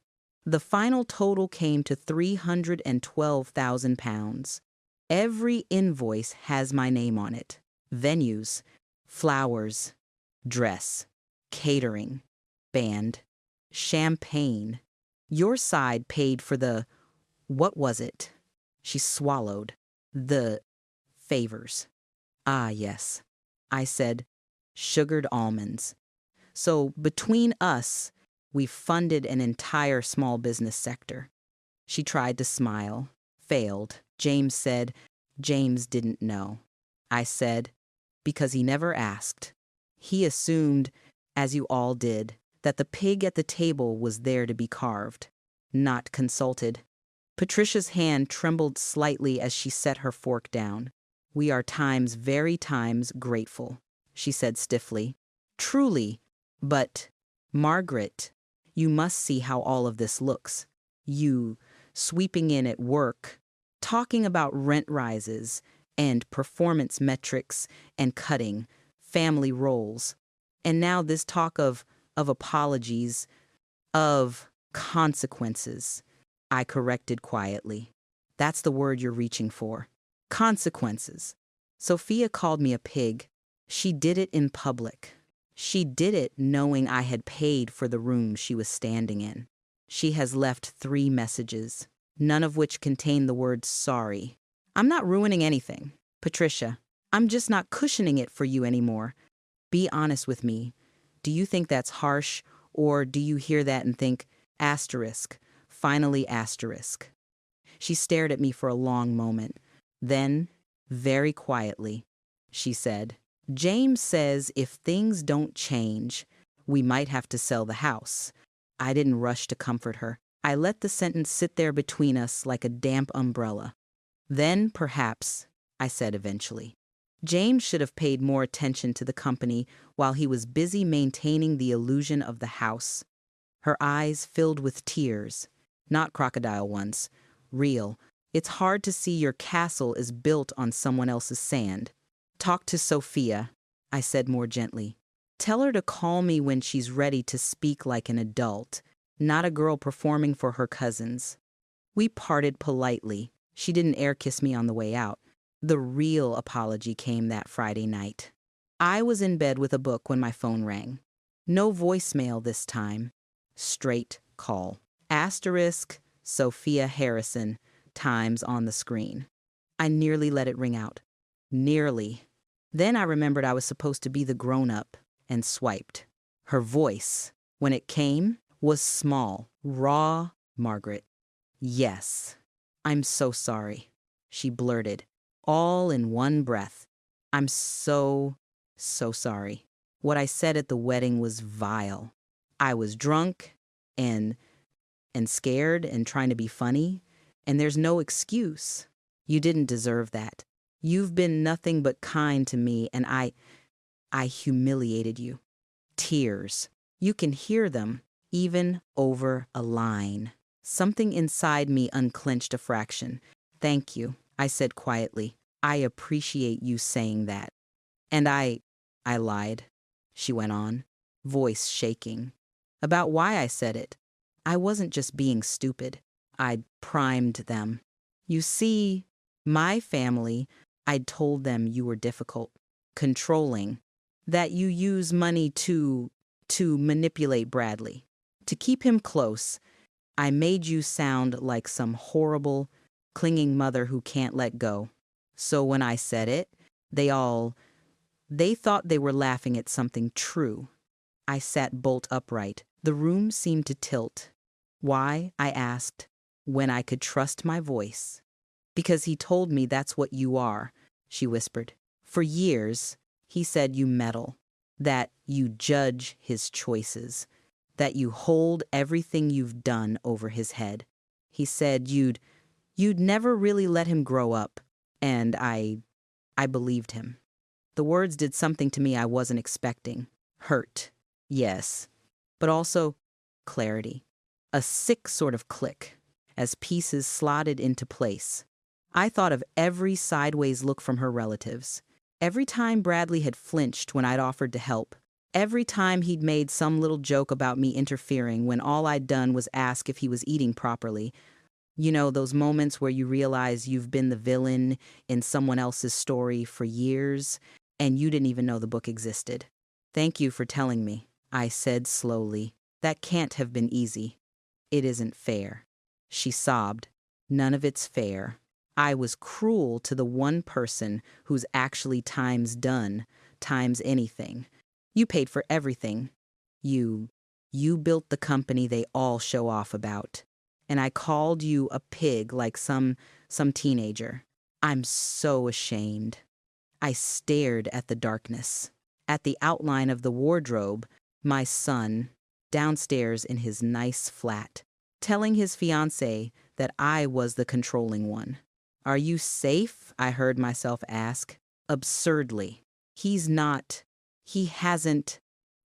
The final total came to £312,000. Every invoice has my name on it. Venues, flowers, dress, catering, band, champagne, Your side paid for the, what was it? She swallowed. The favors. Ah, yes. I said, sugared almonds. So between us, we funded an entire small business sector. She tried to smile, failed. James said, James didn't know. I said, because he never asked. He assumed, as you all did, that the pig at the table was there to be carved, not consulted. Patricia's hand trembled slightly as she set her fork down. We are times, very times, grateful, she said stiffly. Truly, but, Margaret, you must see how all of this looks. You, sweeping in at work, talking about rent rises and performance metrics and cutting, family roles. And now this talk of apologies, of consequences. I corrected quietly. That's the word you're reaching for. Consequences. Sophia called me a pig. She did it in public. She did it knowing I had paid for the room she was standing in. She has left 3 messages, none of which contain the word sorry. I'm not ruining anything, Patricia. I'm just not cushioning it for you anymore. Be honest with me. Do you think that's harsh, or do you hear that and think, asterisk, finally asterisk? She stared at me for a long moment. Then, very quietly, she said, James says if things don't change, we might have to sell the house. I didn't rush to comfort her. I let the sentence sit there between us like a damp umbrella. Then, perhaps, I said eventually, James should have paid more attention to the company while he was busy maintaining the illusion of the house. Her eyes filled with tears, not crocodile ones, real. It's hard to see your castle is built on someone else's sand. Talk to Sophia, I said more gently. Tell her to call me when she's ready to speak like an adult, not a girl performing for her cousins. We parted politely. She didn't air kiss me on the way out. The real apology came that Friday night. I was in bed with a book when my phone rang. No voicemail this time. Straight call. Asterisk, Sophia Harrison, times on the screen. I nearly let it ring out. Nearly. Then I remembered I was supposed to be the grown-up and swiped. Her voice, when it came, was small, raw, Margaret. Yes. I'm so sorry, she blurted, all in one breath. I'm so sorry. What I said at the wedding was vile. I was drunk and scared and trying to be funny, and there's no excuse. You didn't deserve that. You've been nothing but kind to me, and I humiliated you. Tears. You can hear them, even over a line. Something inside me unclenched a fraction. Thank you, I said quietly. I appreciate you saying that. And I lied, she went on, voice shaking. About why I said it. I wasn't just being stupid. I'd primed them. You see, my family, I'd told them you were difficult, controlling, that you use money to manipulate Bradley, to keep him close. I made you sound like some horrible, clinging mother who can't let go. So when I said it, they thought they were laughing at something true. I sat bolt upright. The room seemed to tilt. Why, I asked, when I could trust my voice. Because he told me that's what you are, she whispered. For years, he said you meddle, that you judge his choices, that you hold everything you've done over his head. He said you'd never really let him grow up, and I believed him. The words did something to me I wasn't expecting. Hurt, yes, but also clarity. A sick sort of click, as pieces slotted into place. I thought of every sideways look from her relatives. Every time Bradley had flinched when I'd offered to help. Every time he'd made some little joke about me interfering when all I'd done was ask if he was eating properly. You know, those moments where you realize you've been the villain in someone else's story for years, and you didn't even know the book existed. Thank you for telling me, I said slowly. That can't have been easy. It isn't fair. She sobbed. None of it's fair. I was cruel to the one person who's actually times done, times anything. You paid for everything. You built the company they all show off about. And I called you a pig like some teenager. I'm so ashamed. I stared at the darkness, at the outline of the wardrobe, my son, downstairs in his nice flat, telling his fiancée that I was the controlling one. Are you safe? I heard myself ask. Absurdly. He's not. He hasn't.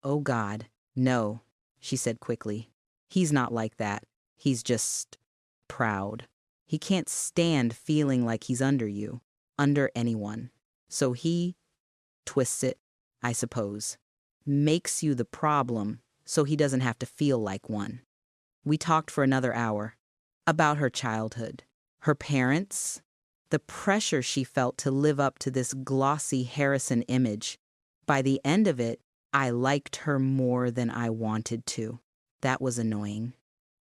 Oh God, no, she said quickly. He's not like that. He's just proud. He can't stand feeling like he's under you, under anyone. So he twists it, I suppose. Makes you the problem so he doesn't have to feel like one. We talked for another hour about her childhood, her parents, the pressure she felt to live up to this glossy Harrison image. By the end of it, I liked her more than I wanted to. That was annoying.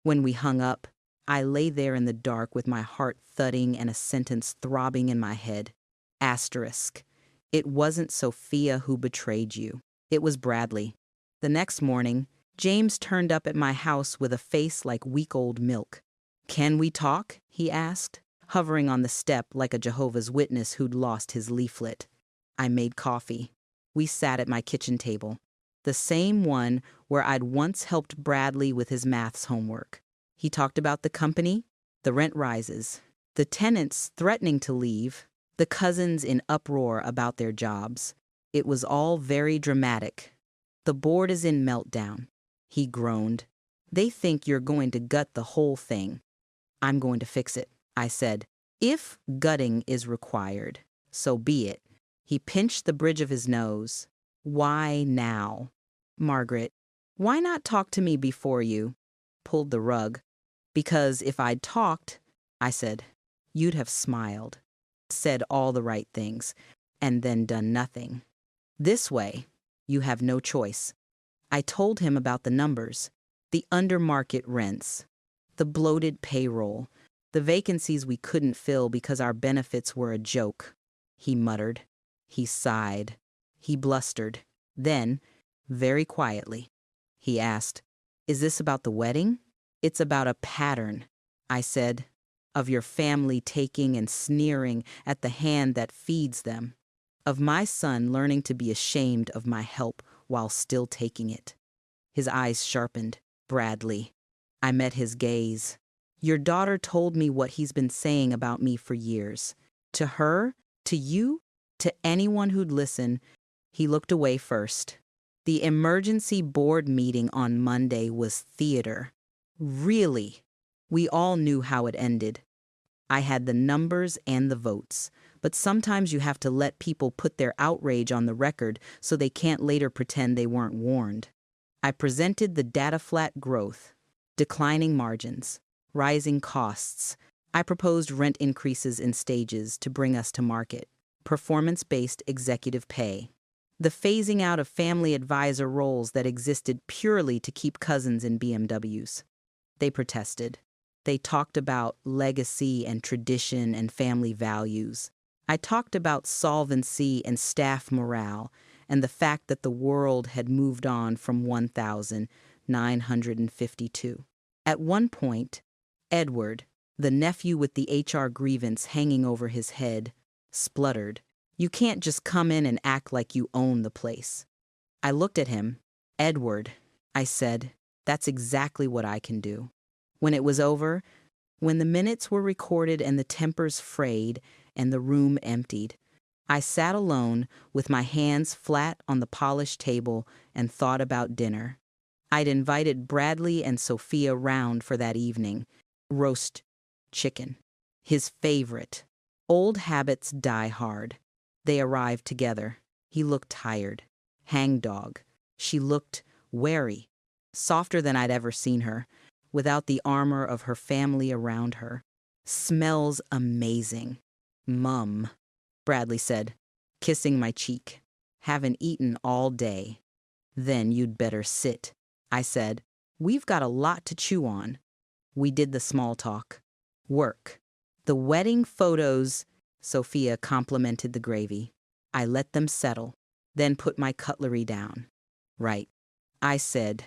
When we hung up, I lay there in the dark with my heart thudding and a sentence throbbing in my head. Asterisk. It wasn't Sophia who betrayed you. It was Bradley. The next morning, James turned up at my house with a face like week-old milk. Can we talk? He asked, hovering on the step like a Jehovah's Witness who'd lost his leaflet. I made coffee. We sat at my kitchen table, the same one where I'd once helped Bradley with his maths homework. He talked about the company, the rent rises, the tenants threatening to leave, the cousins in uproar about their jobs. It was all very dramatic. The board is in meltdown. He groaned. They think you're going to gut the whole thing. I'm going to fix it, I said. If gutting is required, so be it. He pinched the bridge of his nose. Why now? Margaret, why not talk to me before you? Pulled the rug. Because if I'd talked, I said, you'd have smiled, said all the right things, and then done nothing. This way, you have no choice. I told him about the numbers, the under-market rents, the bloated payroll, the vacancies we couldn't fill because our benefits were a joke. He muttered. He sighed. He blustered. Then, very quietly, he asked, Is this about the wedding? It's about a pattern, I said, of your family taking and sneering at the hand that feeds them, of my son learning to be ashamed of my help while still taking it. His eyes sharpened. Bradley. I met his gaze. Your daughter told me what he's been saying about me for years. To her, to you, to anyone who'd listen. He looked away first. The emergency board meeting on Monday was theater. Really? We all knew how it ended. I had the numbers and the votes, but sometimes you have to let people put their outrage on the record so they can't later pretend they weren't warned. I presented the data flat growth, declining margins, rising costs. I proposed rent increases in stages to bring us to market, performance-based executive pay, the phasing out of family advisor roles that existed purely to keep cousins in BMWs. They protested. They talked about legacy and tradition and family values. I talked about solvency and staff morale and the fact that the world had moved on from 1952. At one point, Edward, the nephew with the HR grievance hanging over his head, spluttered. You can't just come in and act like you own the place. I looked at him. Edward, I said, that's exactly what I can do. When it was over, when the minutes were recorded and the tempers frayed and the room emptied, I sat alone with my hands flat on the polished table and thought about dinner. I'd invited Bradley and Sophia round for that evening. Roast chicken. His favorite. Old habits die hard. They arrived together. He looked tired. Hangdog. She looked wary. Softer than I'd ever seen her, without the armor of her family around her. Smells amazing. Mum, Bradley said, kissing my cheek. Haven't eaten all day. Then you'd better sit, I said. We've got a lot to chew on. We did the small talk. Work. The wedding photos, Sophia complimented the gravy. I let them settle, then put my cutlery down. Right. I said,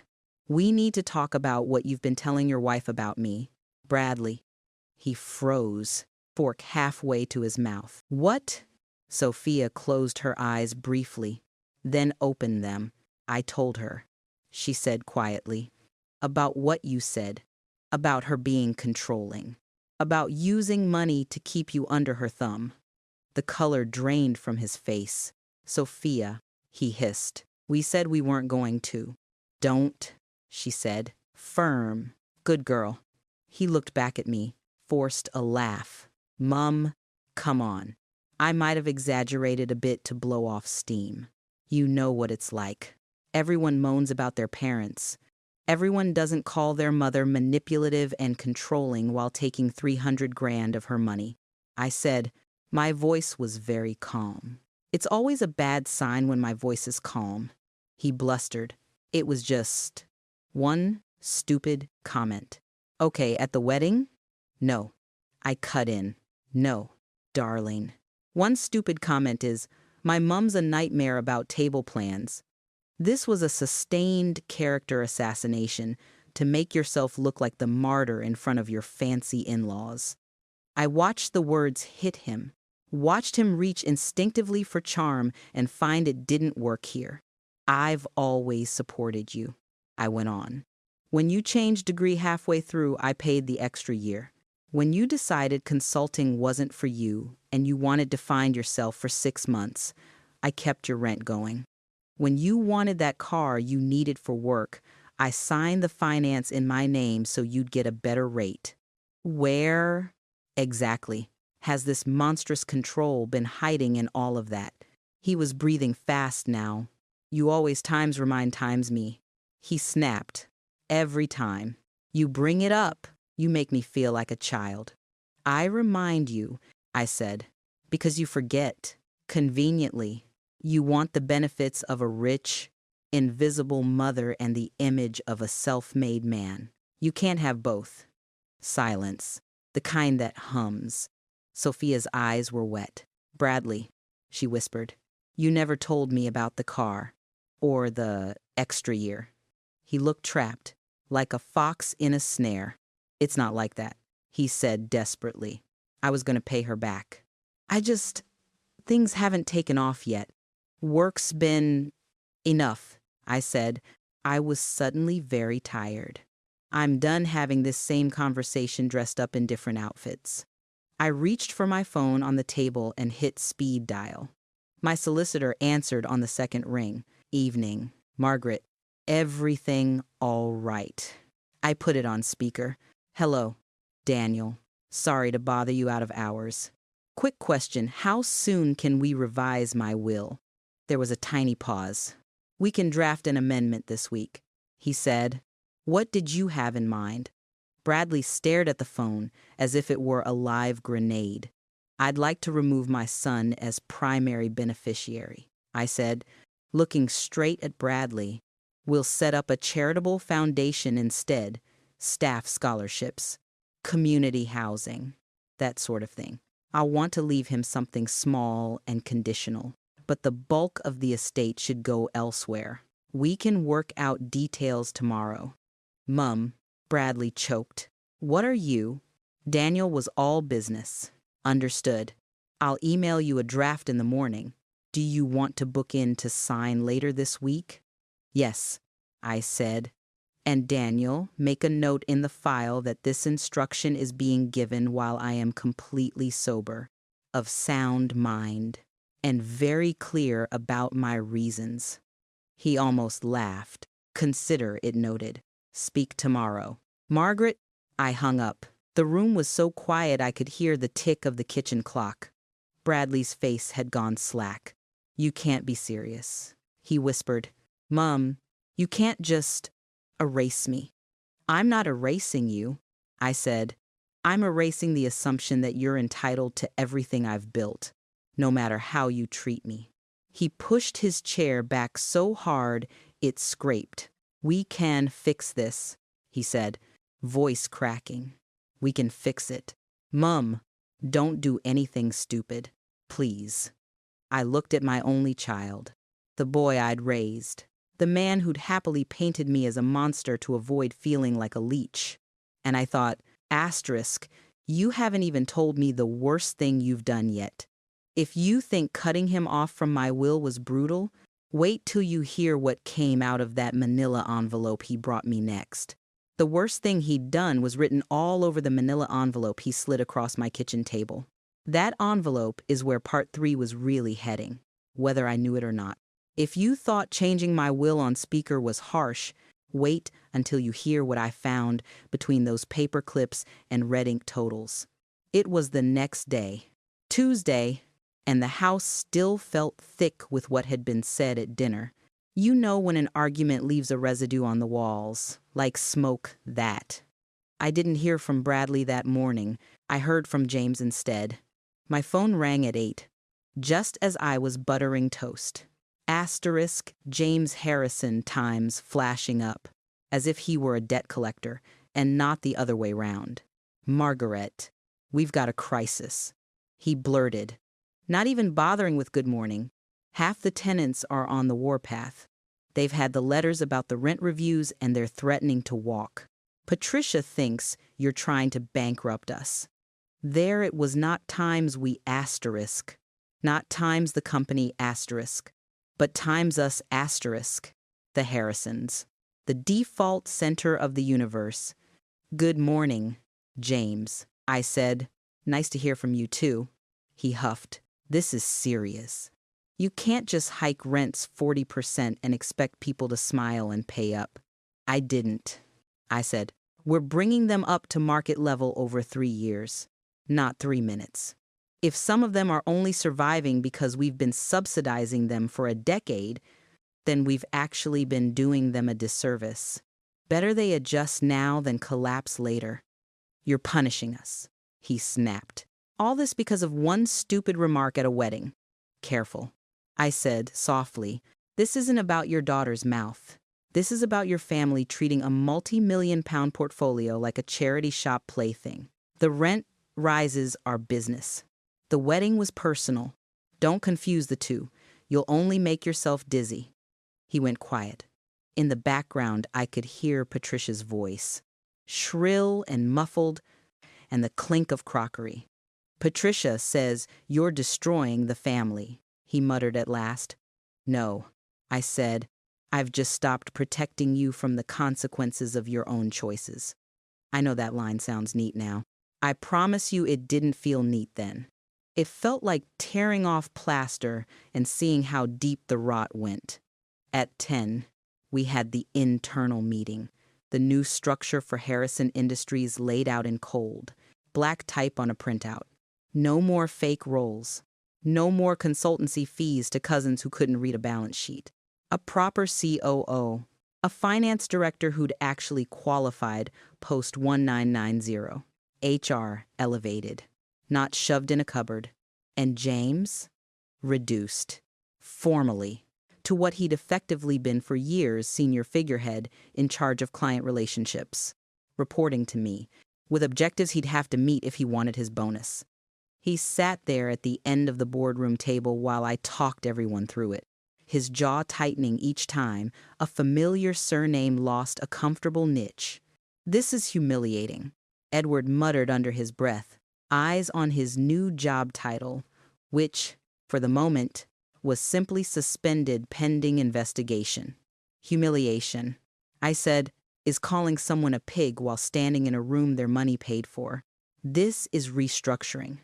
we need to talk about what you've been telling your wife about me, Bradley. He froze, fork halfway to his mouth. What? Sophia closed her eyes briefly, then opened them. I told her, she said quietly, about what you said, about her being controlling, about using money to keep you under her thumb. The color drained from his face. Sophia, he hissed. We said we weren't going to. Don't, she said, firm. Good girl. He looked back at me, forced a laugh. Mum, come on. I might have exaggerated a bit to blow off steam. You know what it's like. Everyone moans about their parents. Everyone doesn't call their mother manipulative and controlling while taking 300 grand of her money. I said, my voice was very calm. It's always a bad sign when my voice is calm. He blustered. It was just one stupid comment. Okay, at the wedding? No. I cut in. No, darling. One stupid comment is, my mum's a nightmare about table plans. This was a sustained character assassination to make yourself look like the martyr in front of your fancy in-laws. I watched the words hit him, watched him reach instinctively for charm and find it didn't work here. I've always supported you, I went on. When you changed degree halfway through, I paid the extra year. When you decided consulting wasn't for you and you wanted to find yourself for 6 months, I kept your rent going. When you wanted that car you needed for work, I signed the finance in my name so you'd get a better rate. Where, exactly, has this monstrous control been hiding in all of that? He was breathing fast now. You always times remind times me. He snapped. Every time. You bring it up. You make me feel like a child. I remind you, I said, because you forget. Conveniently. You want the benefits of a rich, invisible mother and the image of a self-made man. You can't have both. Silence. The kind that hums. Sophia's eyes were wet. Bradley, she whispered, you never told me about the car. Or the extra year. He looked trapped, like a fox in a snare. It's not like that, he said desperately. I was going to pay her back. Things haven't taken off yet. Work's been enough, I said. I was suddenly very tired. I'm done having this same conversation dressed up in different outfits. I reached for my phone on the table and hit speed dial. My solicitor answered on the second ring. Evening. Margaret. Everything all right. I put it on speaker. Hello, Daniel. Sorry to bother you out of hours. Quick question, how soon can we revise my will? There was a tiny pause. We can draft an amendment this week, he said. What did you have in mind? Bradley stared at the phone as if it were a live grenade. I'd like to remove my son as primary beneficiary, I said, looking straight at Bradley. We'll set up a charitable foundation instead, staff scholarships, community housing, that sort of thing. I'll want to leave him something small and conditional, but the bulk of the estate should go elsewhere. We can work out details tomorrow. Mum, Bradley choked. What are you? Daniel was all business. Understood. I'll email you a draft in the morning. Do you want to book in to sign later this week? Yes, I said. And Daniel, make a note in the file that this instruction is being given while I am completely sober, of sound mind, and very clear about my reasons. He almost laughed. Consider it noted. Speak tomorrow. Margaret, I hung up. The room was so quiet I could hear the tick of the kitchen clock. Bradley's face had gone slack. You can't be serious, he whispered. Mum, you can't just erase me. I'm not erasing you, I said. I'm erasing the assumption that you're entitled to everything I've built, no matter how you treat me. He pushed his chair back so hard it scraped. We can fix this, he said. voice cracking. We can fix it. Mum, don't do anything stupid. Please. I looked at my only child, the boy I'd raised, the man who'd happily painted me as a monster to avoid feeling like a leech. And I thought, asterisk, you haven't even told me the worst thing you've done yet. If you think cutting him off from my will was brutal, wait till you hear what came out of that manila envelope he brought me next. The worst thing he'd done was written all over the manila envelope he slid across my kitchen table. That envelope is where part 3 was really heading, whether I knew it or not. If you thought changing my will on speaker was harsh, wait until you hear what I found between those paper clips and red ink totals. It was the next day, Tuesday, and the house still felt thick with what had been said at dinner. You know when an argument leaves a residue on the walls, like smoke, that. I didn't hear from Bradley that morning. I heard from James instead. My phone rang at 8, just as I was buttering toast. Asterisk James Harrison times flashing up, as if he were a debt collector, and not the other way round. Margaret, we've got a crisis. He blurted, not even bothering with good morning. Half the tenants are on the warpath. They've had the letters about the rent reviews and they're threatening to walk. Patricia thinks you're trying to bankrupt us. There it was not times we asterisk, not times the company asterisk, but times us asterisk, the Harrisons, the default center of the universe. Good morning, James, I said. Nice to hear from you too. He huffed. This is serious. You can't just hike rents 40% and expect people to smile and pay up. I didn't. I said, we're bringing them up to market level over 3 years, not 3 minutes. If some of them are only surviving because we've been subsidizing them for a decade, then we've actually been doing them a disservice. Better they adjust now than collapse later. You're punishing us, he snapped. All this because of one stupid remark at a wedding. Careful, I said softly. This isn't about your daughter's mouth. This is about your family treating a multi-million-pound portfolio like a charity shop plaything. The rent rises are business. The wedding was personal. Don't confuse the two. You'll only make yourself dizzy. He went quiet. In the background, I could hear Patricia's voice, shrill and muffled, and the clink of crockery. Patricia says you're destroying the family, he muttered at last. No, I said. I've just stopped protecting you from the consequences of your own choices. I know that line sounds neat now. I promise you it didn't feel neat then. It felt like tearing off plaster and seeing how deep the rot went. At 10, we had the internal meeting, the new structure for Harrison Industries laid out in cold, black type on a printout. No more fake roles. No more consultancy fees to cousins who couldn't read a balance sheet. A proper COO, a finance director who'd actually qualified post 1990. HR elevated, not shoved in a cupboard. And James? Reduced, formally, to what he'd effectively been for years senior figurehead in charge of client relationships, reporting to me, with objectives he'd have to meet if he wanted his bonus. He sat there at the end of the boardroom table while I talked everyone through it, his jaw tightening each time a familiar surname lost a comfortable niche. This is humiliating, Edward muttered under his breath, eyes on his new job title, which, for the moment, was simply suspended pending investigation. Humiliation, I said, is calling someone a pig while standing in a room their money paid for. This is restructuring.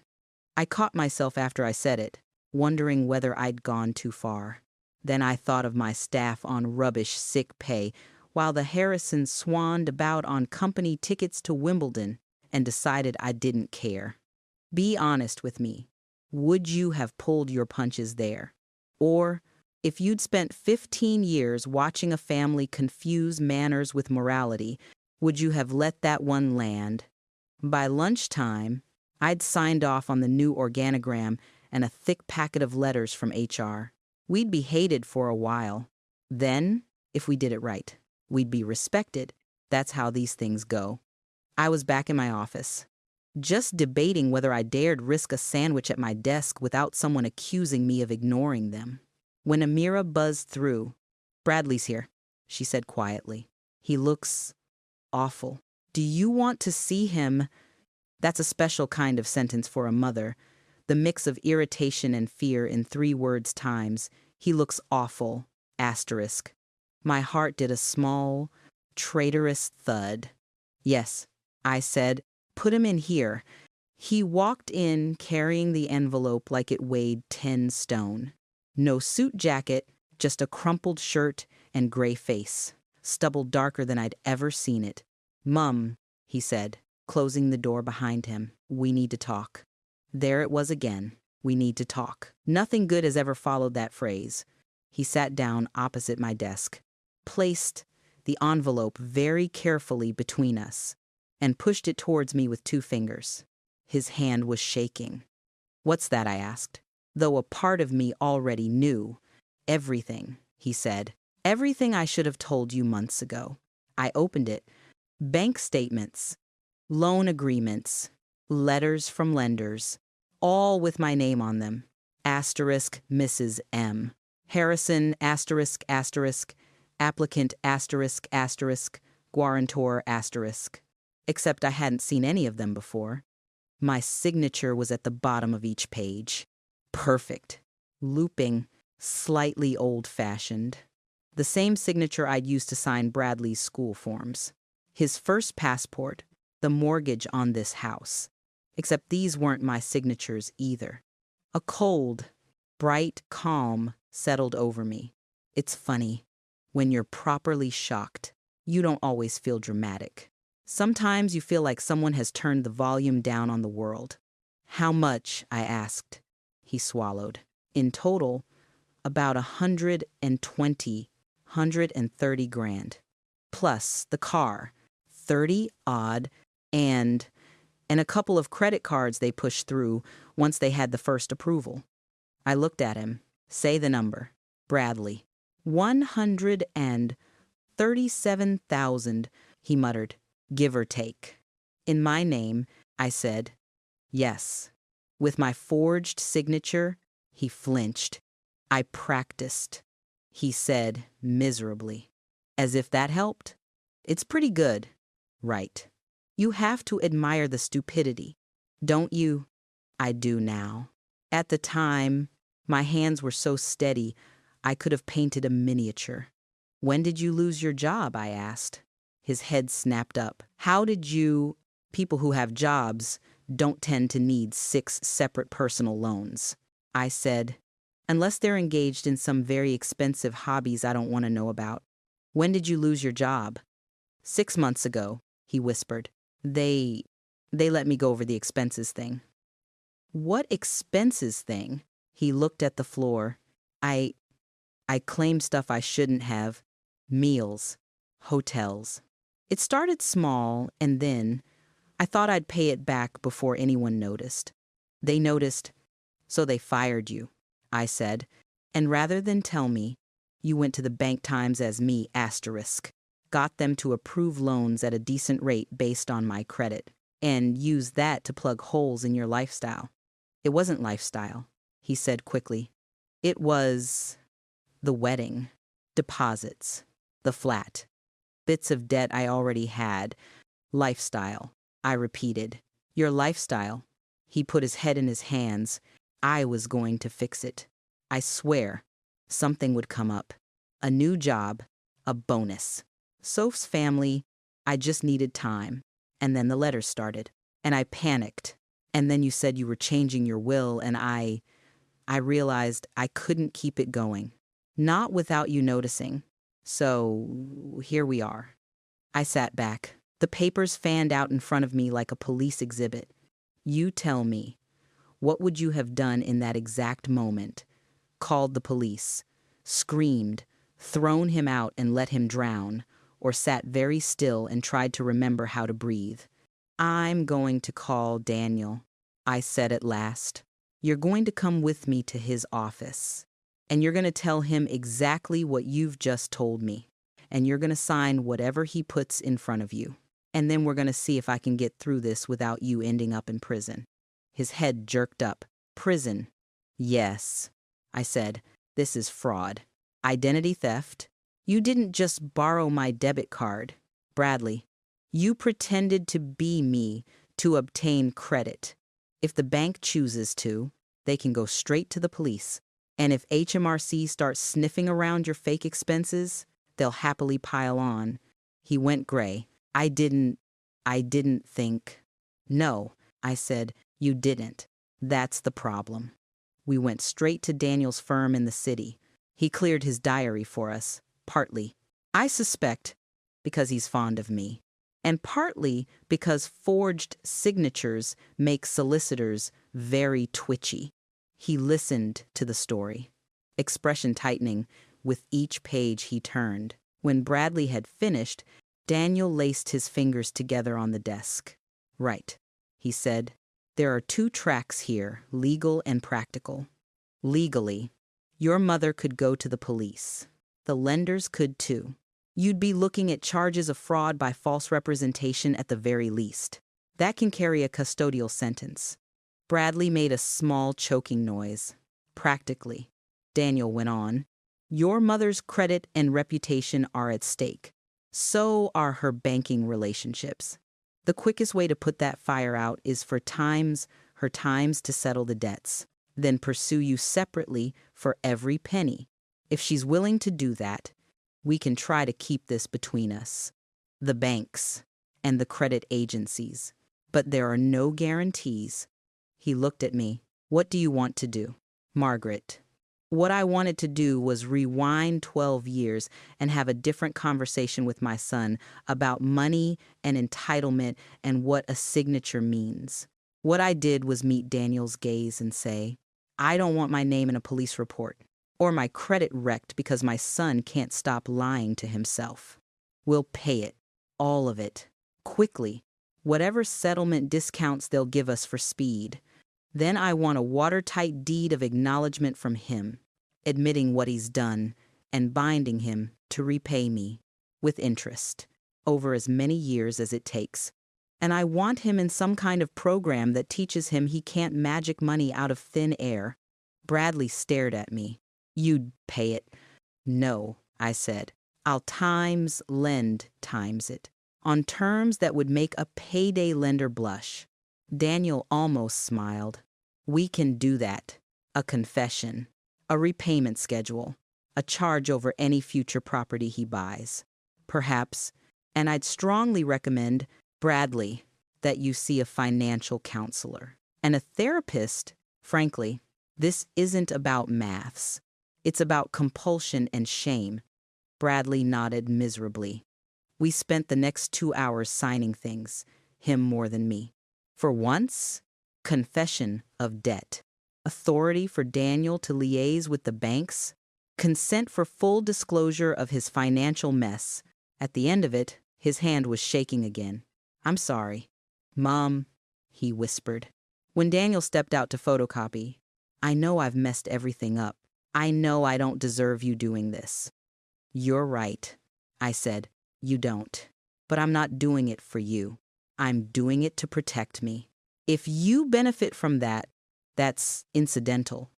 I caught myself after I said it, wondering whether I'd gone too far. Then I thought of my staff on rubbish sick pay while the Harrisons swanned about on company tickets to Wimbledon and decided I didn't care. Be honest with me. Would you have pulled your punches there? Or, if you'd spent 15 years watching a family confuse manners with morality, would you have let that one land? By lunchtime, I'd signed off on the new organogram and a thick packet of letters from HR. We'd be hated for a while. Then, if we did it right, we'd be respected. That's how these things go. I was back in my office, just debating whether I dared risk a sandwich at my desk without someone accusing me of ignoring them. When Amira buzzed through, "Bradley's here," she said quietly. "He looks awful. Do you want to see him?" That's a special kind of sentence for a mother. The mix of irritation and fear in 3 words times. "He looks awful, asterisk." My heart did a small, traitorous thud. "Yes," I said, "put him in here." He walked in carrying the envelope like it weighed 10 stone. No suit jacket, just a crumpled shirt and gray face, stubble darker than I'd ever seen it. "Mum," he said, closing the door behind him, "we need to talk." There it was again. We need to talk. Nothing good has ever followed that phrase. He sat down opposite my desk, placed the envelope very carefully between us, and pushed it towards me with 2 fingers. His hand was shaking. "What's that?" I asked, though a part of me already knew. "Everything," he said. "Everything I should have told you months ago." I opened it. Bank statements, loan agreements, letters from lenders, all with my name on them. Asterisk Mrs. M. Harrison, asterisk, asterisk, applicant, asterisk, asterisk, guarantor, asterisk. Except I hadn't seen any of them before. My signature was at the bottom of each page. Perfect. Looping, slightly old-fashioned. The same signature I'd used to sign Bradley's school forms. His first passport, the mortgage on this house. Except these weren't my signatures either. A cold, bright calm settled over me. It's funny. When you're properly shocked, you don't always feel dramatic. Sometimes you feel like someone has turned the volume down on the world. "How much?" I asked. He swallowed. "In total, about 130 grand. Plus the car, 30 odd, and a couple of credit cards they pushed through once they had the first approval." I looked at him. "Say the number." "Bradley." 137,000, he muttered, "give or take." "In my name," I said. "Yes." With my forged signature, he flinched. "I practiced," he said miserably. As if that helped. "It's pretty good." "Right. You have to admire the stupidity, don't you?" "I do now." At the time, my hands were so steady, I could have painted a miniature. "When did you lose your job?" I asked. His head snapped up. "How did you—" People who have jobs don't tend to need 6 separate personal loans. I said, "Unless they're engaged in some very expensive hobbies I don't want to know about." "When did you lose your job?" 6 months ago, he whispered. They let me go over the expenses thing." "What expenses thing?" He looked at the floor. I claimed stuff I shouldn't have. Meals, hotels. It started small, and then I thought I'd pay it back before anyone noticed. They noticed, so they fired you," I said. "And rather than tell me, you went to the bank times as me, asterisk. Got them to approve loans at a decent rate based on my credit, and used that to plug holes in your lifestyle." "It wasn't lifestyle," he said quickly. "It was the wedding, deposits, the flat, bits of debt I already had. Lifestyle," I repeated. "Your lifestyle." He put his head in his hands. I was going to fix it. I swear, something would come up. A new job, a bonus. Soph's family, I just needed time. And then the letters started. And I panicked. And then you said you were changing your will, and I realized I couldn't keep it going. Not without you noticing. So here we are. I sat back. The papers fanned out in front of me like a police exhibit. "You tell me, what would you have done in that exact moment? Called the police, screamed, thrown him out and let him drown, or sat very still and tried to remember how to breathe?" "I'm going to call Daniel," I said at last. "You're going to come with me to his office. And you're going to tell him exactly what you've just told me. And you're going to sign whatever he puts in front of you. And then we're going to see if I can get through this without you ending up in prison. His head jerked up. Prison. Yes, I said. This is fraud. Identity theft. You didn't just borrow my debit card, Bradley. You pretended to be me to obtain credit. If the bank chooses to, they can go straight to the police. And if HMRC starts sniffing around your fake expenses, they'll happily pile on. He went gray. I didn't think. No, I said, you didn't. That's the problem. We went straight to Daniel's firm in the city. He cleared his diary for us, partly, I suspect, because he's fond of me, and partly because forged signatures make solicitors very twitchy. He listened to the story, expression tightening with each page he turned. When Bradley had finished, Daniel laced his fingers together on the desk. Right, he said. There are two tracks here, legal and practical. Legally, your mother could go to the police. The lenders could too. You'd be looking at charges of fraud by false representation at the very least. That can carry a custodial sentence. Bradley made a small choking noise. Practically, Daniel went on, your mother's credit and reputation are at stake. So are her banking relationships. The quickest way to put that fire out is for her times to settle the debts, then pursue you separately for every penny. If she's willing to do that, we can try to keep this between us, the banks, and the credit agencies. But there are no guarantees. He looked at me. What do you want to do? Margaret. What I wanted to do was rewind 12 years and have a different conversation with my son about money and entitlement and what a signature means. What I did was meet Daniel's gaze and say, I don't want my name in a police report or my credit wrecked because my son can't stop lying to himself. We'll pay it, all of it, quickly, whatever settlement discounts they'll give us for speed. Then I want a watertight deed of acknowledgement from him, admitting what he's done and binding him to repay me with interest over as many years as it takes. And I want him in some kind of program that teaches him he can't magic money out of thin air. Bradley stared at me. You'd pay it. No, I said. I'll lend times it, on terms that would make a payday lender blush. Daniel almost smiled. We can do that. A confession, a repayment schedule, a charge over any future property he buys. Perhaps, and I'd strongly recommend, Bradley, that you see a financial counselor. And a therapist, frankly, this isn't about maths. It's about compulsion and shame. Bradley nodded miserably. We spent the next 2 hours signing things, him more than me. For once, confession of debt, authority for Daniel to liaise with the banks, consent for full disclosure of his financial mess. At the end of it, his hand was shaking again. I'm sorry. Mom, he whispered. When Daniel stepped out to photocopy, I know I've messed everything up. I know I don't deserve you doing this. You're right, I said. You don't. But I'm not doing it for you. I'm doing it to protect me. If you benefit from that, that's incidental.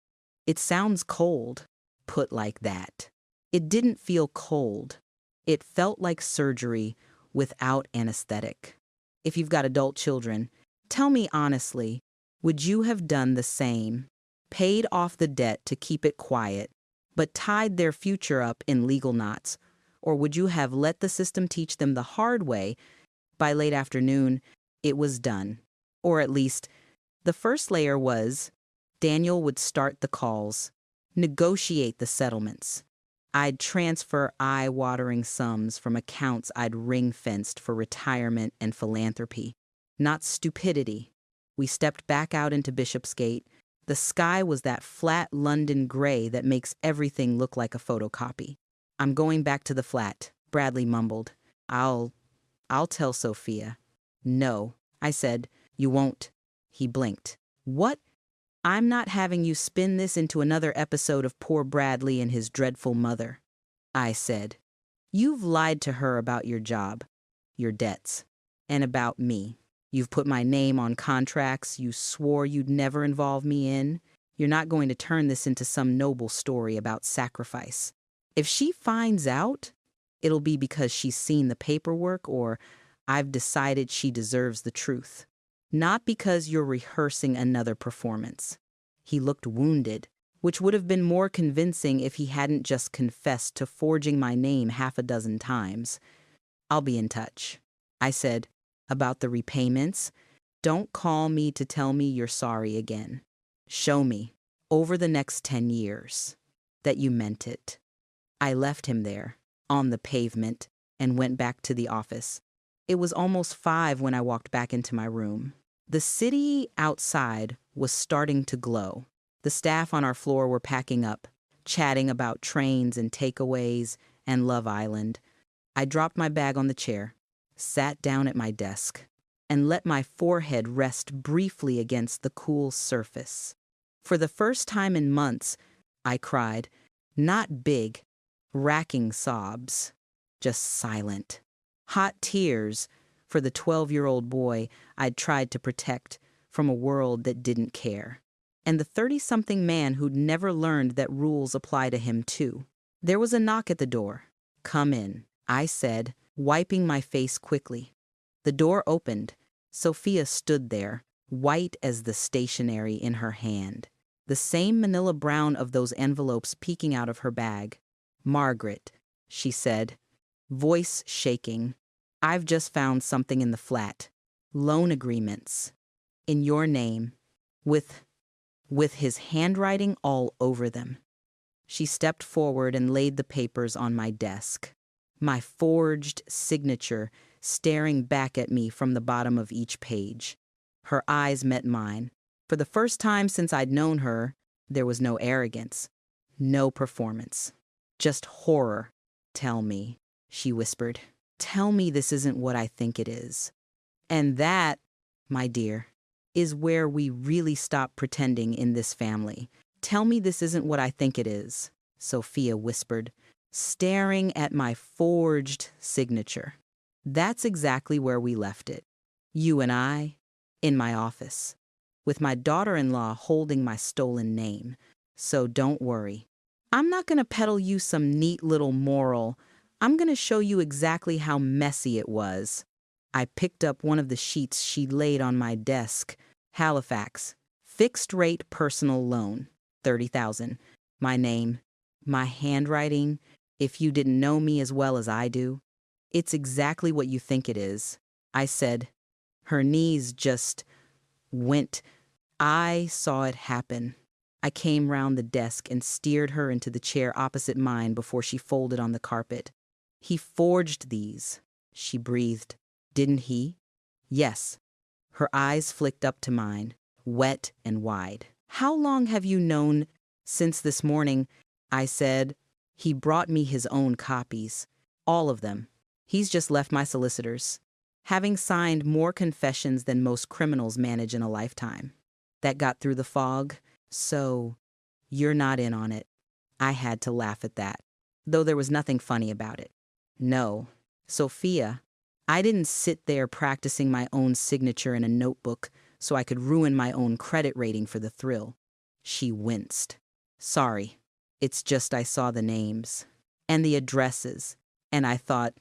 It sounds cold, put like that. It didn't feel cold. It felt like surgery without anesthetic. If you've got adult children, tell me honestly, would you have done the same? Paid off the debt to keep it quiet, but tied their future up in legal knots? Or would you have let the system teach them the hard way? By late afternoon, it was done. Or at least, the first layer was, Daniel would start the calls, negotiate the settlements. I'd transfer eye-watering sums from accounts I'd ring-fenced for retirement and philanthropy. Not stupidity. We stepped back out into Bishopsgate. The sky was that flat London gray that makes everything look like a photocopy. I'm going back to the flat, Bradley mumbled. I'll tell Sophia. No, I said. You won't. He blinked. What? I'm not having you spin this into another episode of poor Bradley and his dreadful mother. I said. You've lied to her about your job, your debts. And about me. You've put my name on contracts you swore you'd never involve me in. You're not going to turn this into some noble story about sacrifice. If she finds out, it'll be because she's seen the paperwork or I've decided she deserves the truth. Not because you're rehearsing another performance. He looked wounded, which would have been more convincing if he hadn't just confessed to forging my name half a dozen times. I'll be in touch. I said, about the repayments, don't call me to tell me you're sorry again. Show me, over the next 10 years, that you meant it. I left him there, on the pavement, and went back to the office. It was almost 5 when I walked back into my room. The city outside was starting to glow. The staff on our floor were packing up, chatting about trains and takeaways and Love Island. I dropped my bag on the chair, sat down at my desk, and let my forehead rest briefly against the cool surface. For the first time in months, I cried, not big, racking sobs, just silent. Hot tears for the 12-year-old boy I'd tried to protect from a world that didn't care. And the 30-something man who'd never learned that rules apply to him too. There was a knock at the door. Come in, I said, wiping my face quickly. The door opened. Sophia stood there, white as the stationery in her hand. The same manila brown of those envelopes peeking out of her bag. Margaret, she said, voice shaking. I've just found something in the flat. Loan agreements. In your name. With his handwriting all over them. She stepped forward and laid the papers on my desk. My forged signature staring back at me from the bottom of each page. Her eyes met mine. For the first time since I'd known her, there was no arrogance, no performance, just horror. Tell me, she whispered. Tell me this isn't what I think it is. And that, my dear, is where we really stop pretending in this family. Tell me this isn't what I think it is, Sophia whispered, staring at my forged signature. That's exactly where we left it. You and I, in my office, with my daughter-in-law holding my stolen name. So don't worry. I'm not going to peddle you some neat little moral. I'm going to show you exactly how messy it was. I picked up one of the sheets she laid on my desk. Halifax, fixed rate personal loan, $30,000. My name, my handwriting, if you didn't know me as well as I do. It's exactly what you think it is, I said. Her knees just went. I saw it happen. I came round the desk and steered her into the chair opposite mine before she folded on the carpet. He forged these, she breathed. Didn't he? Yes. Her eyes flicked up to mine, wet and wide. How long have you known? Since this morning, I said. He brought me his own copies. All of them. He's just left my solicitors, having signed more confessions than most criminals manage in a lifetime. That got through the fog. So, you're not in on it. I had to laugh at that, though there was nothing funny about it. No, Sophia, I didn't sit there practicing my own signature in a notebook so I could ruin my own credit rating for the thrill. She winced. Sorry, it's just I saw the names and the addresses, and I thought,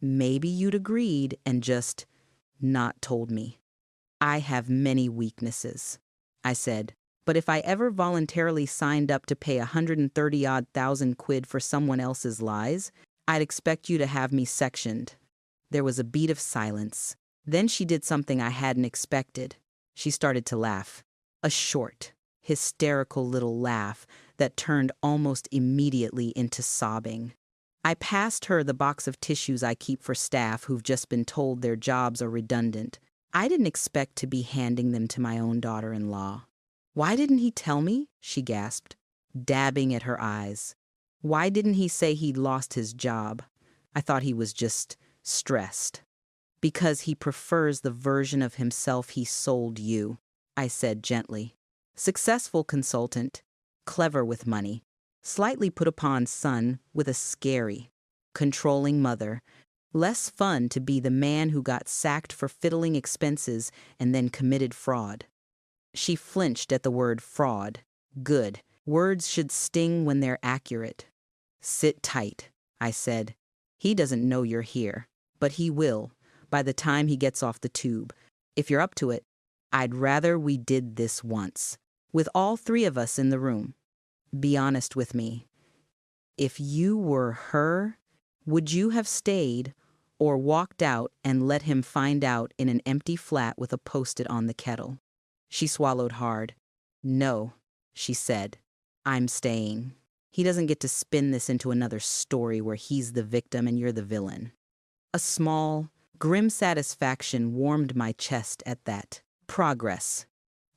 maybe you'd agreed and just not told me. I have many weaknesses, I said, but if I ever voluntarily signed up to pay 130-odd thousand quid for someone else's lies, I'd expect you to have me sectioned. There was a beat of silence. Then she did something I hadn't expected. She started to laugh. A short, hysterical little laugh that turned almost immediately into sobbing. I passed her the box of tissues I keep for staff who've just been told their jobs are redundant. I didn't expect to be handing them to my own daughter-in-law. Why didn't he tell me? She gasped, dabbing at her eyes. Why didn't he say he'd lost his job? I thought he was just stressed. Because he prefers the version of himself he sold you, I said gently. Successful consultant, clever with money, slightly put upon son with a scary, controlling mother, Less fun to be the man who got sacked for fiddling expenses and then committed fraud. She flinched at the word fraud. Good. Words should sting when they're accurate. Sit tight, I said. He doesn't know you're here, but he will by the time he gets off the tube. If you're up to it, I'd rather we did this once, with all three of us in the room. Be honest with me. If you were her, would you have stayed or walked out and let him find out in an empty flat with a Post-it on the kettle? She swallowed hard. No, she said. I'm staying. He doesn't get to spin this into another story where he's the victim and you're the villain. A small, grim satisfaction warmed my chest at that. Progress.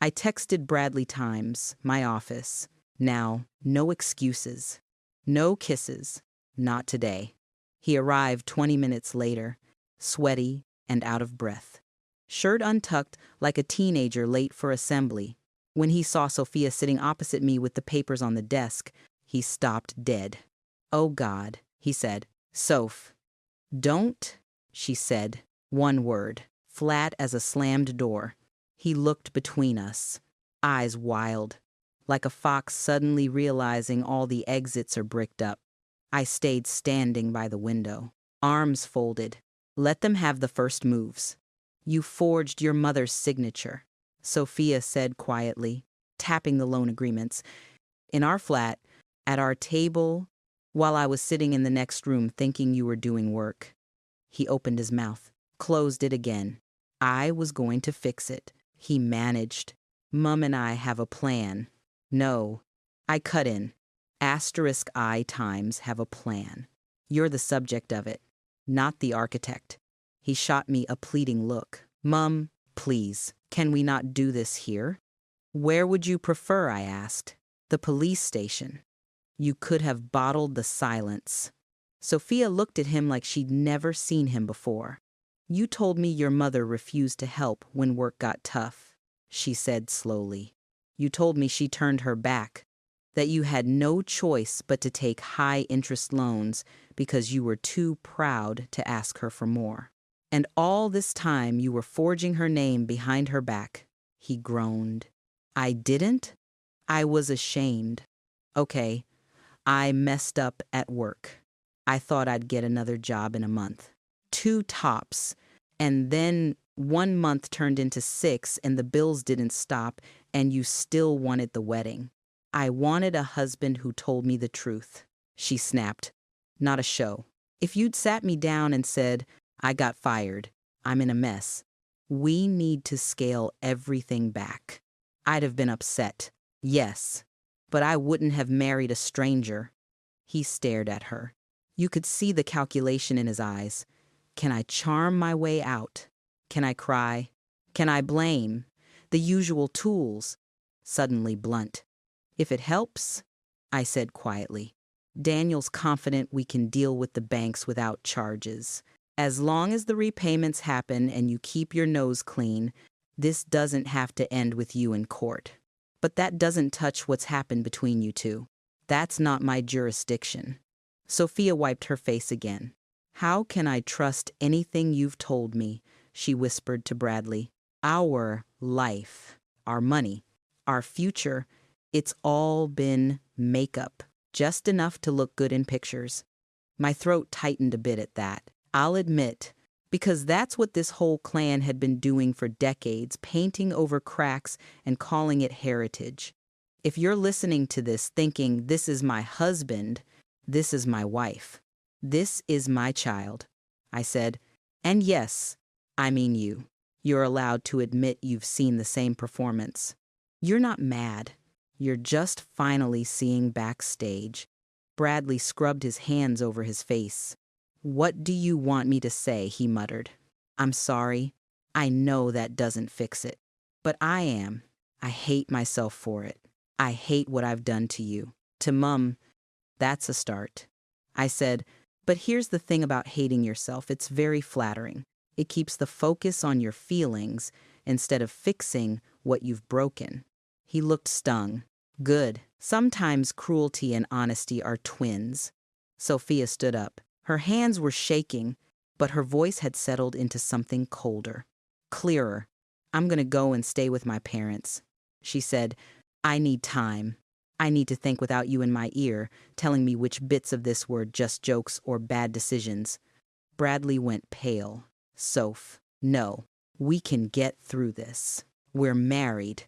I texted Bradley Times, my office. Now, no excuses. No kisses. Not today. He arrived 20 minutes later, sweaty and out of breath. Shirt untucked like a teenager late for assembly. When he saw Sophia sitting opposite me with the papers on the desk, he stopped dead. Oh God, he said. Soph. Don't, she said. One word, flat as a slammed door. He looked between us, eyes wild, like a fox suddenly realizing all the exits are bricked up. I stayed standing by the window, arms folded. Let them have the first moves. You forged your mother's signature, Sophia said quietly, tapping the loan agreements. In our flat, at our table, while I was sitting in the next room thinking you were doing work. He opened his mouth, closed it again. I was going to fix it. He managed. Mum and I have a plan. No. I cut in. *I times have a plan. You're the subject of it, not the architect. He shot me a pleading look. Mum, please, can we not do this here? Where would you prefer, I asked. The police station. You could have bottled the silence. Sophia looked at him like she'd never seen him before. You told me your mother refused to help when work got tough, she said slowly. You told me she turned her back, that you had no choice but to take high-interest loans because you were too proud to ask her for more. And all this time you were forging her name behind her back. He groaned. I didn't? I was ashamed. Okay, I messed up at work. I thought I'd get another job in a month. 2 tops. And then 1 month turned into 6 and the bills didn't stop and you still wanted the wedding. I wanted a husband who told me the truth, she snapped. Not a show. If you'd sat me down and said, I got fired, I'm in a mess, we need to scale everything back, I'd have been upset. Yes, but I wouldn't have married a stranger. He stared at her. You could see the calculation in his eyes. Can I charm my way out? Can I cry? Can I blame? The usual tools. Suddenly blunt. If it helps, I said quietly. Daniel's confident we can deal with the banks without charges. As long as the repayments happen and you keep your nose clean, this doesn't have to end with you in court. But that doesn't touch what's happened between you two. That's not my jurisdiction. Sophia wiped her face again. How can I trust anything you've told me? She whispered to Bradley. Our life, our money, our future, it's all been makeup, just enough to look good in pictures. My throat tightened a bit at that. I'll admit, because that's what this whole clan had been doing for decades, painting over cracks and calling it heritage. If you're listening to this thinking, this is my husband, this is my wife, this is my child, I said, and yes, I mean you. You're allowed to admit you've seen the same performance. You're not mad. You're just finally seeing backstage. Bradley scrubbed his hands over his face. What do you want me to say? He muttered. I'm sorry. I know that doesn't fix it. But I am. I hate myself for it. I hate what I've done to you. To Mum, that's a start. I said, but here's the thing about hating yourself. It's very flattering. It keeps the focus on your feelings instead of fixing what you've broken. He looked stung. Good. Sometimes cruelty and honesty are twins. Sophia stood up. Her hands were shaking, but her voice had settled into something colder, clearer. I'm going to go and stay with my parents. She said, I need time. I need to think without you in my ear, telling me which bits of this were just jokes or bad decisions. Bradley went pale. Soph, no, we can get through this. We're married.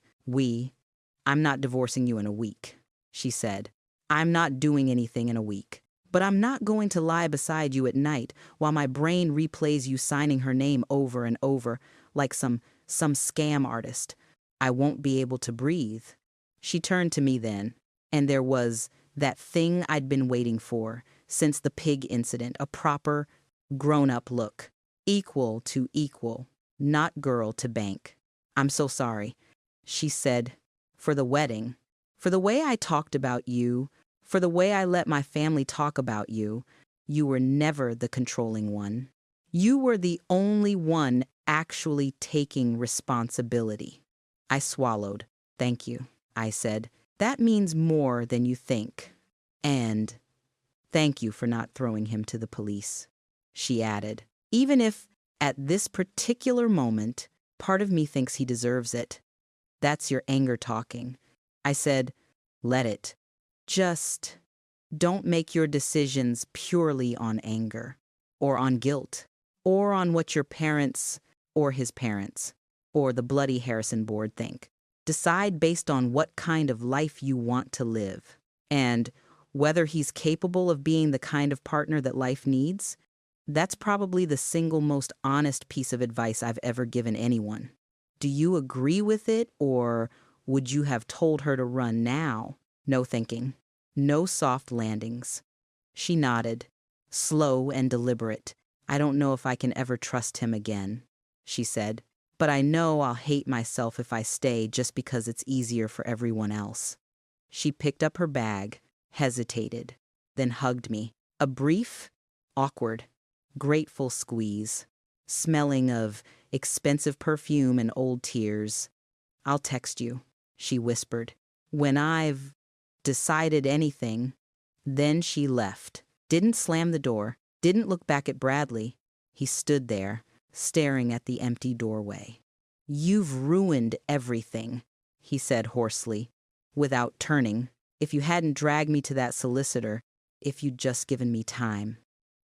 I'm not divorcing you in a week, she said. I'm not doing anything in a week. But I'm not going to lie beside you at night while my brain replays you signing her name over and over like some scam artist. I won't be able to breathe. She turned to me then, and there was that thing I'd been waiting for since the pig incident, a proper, grown-up look. Equal to equal, not girl to bank. I'm so sorry, she said, for the wedding, for the way I talked about you, for the way I let my family talk about you. You were never the controlling one. You were the only one actually taking responsibility. I swallowed. Thank you, I said. That means more than you think. And thank you for not throwing him to the police, she added. Even if, at this particular moment, part of me thinks he deserves it. That's your anger talking. I said, let it. Just don't make your decisions purely on anger, or on guilt, or on what your parents, or his parents, or the bloody Harrison board think. Decide based on what kind of life you want to live, and whether he's capable of being the kind of partner that life needs. That's probably the single most honest piece of advice I've ever given anyone. Do you agree with it, or would you have told her to run now? No thinking. No soft landings. She nodded, slow and deliberate. I don't know if I can ever trust him again, she said. But I know I'll hate myself if I stay just because it's easier for everyone else. She picked up her bag, hesitated, then hugged me. A brief, awkward, grateful squeeze, smelling of expensive perfume and old tears. I'll text you, she whispered. When I've decided anything. Then she left. Didn't slam the door. Didn't look back at Bradley. He stood there, staring at the empty doorway. You've ruined everything, he said hoarsely, without turning. If you hadn't dragged me to that solicitor, if you'd just given me time.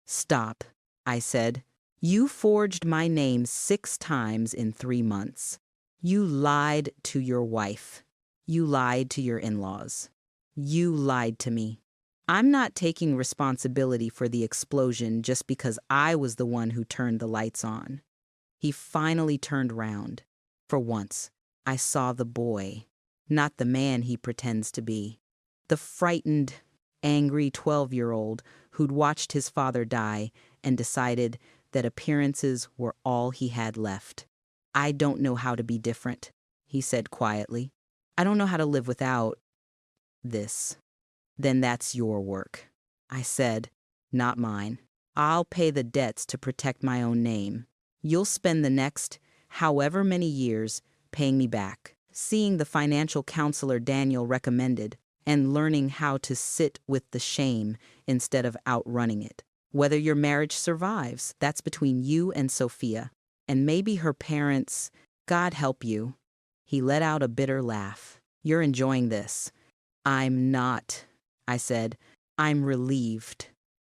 Stop, I said. You forged my name 6 times in 3 months. You lied to your wife. You lied to your in-laws. You lied to me. I'm not taking responsibility for the explosion just because I was the one who turned the lights on. He finally turned round. For once, I saw the boy, not the man he pretends to be. The frightened, angry 12-year-old who'd watched his father die and decided that appearances were all he had left. I don't know how to be different, he said quietly. I don't know how to live without this. Then that's your work, I said, not mine. I'll pay the debts to protect my own name. You'll spend the next however many years paying me back, seeing the financial counselor Daniel recommended, and learning how to sit with the shame instead of outrunning it. Whether your marriage survives, that's between you and Sophia, and maybe her parents. God help you. He let out a bitter laugh. You're enjoying this. I'm not, I said. I'm relieved.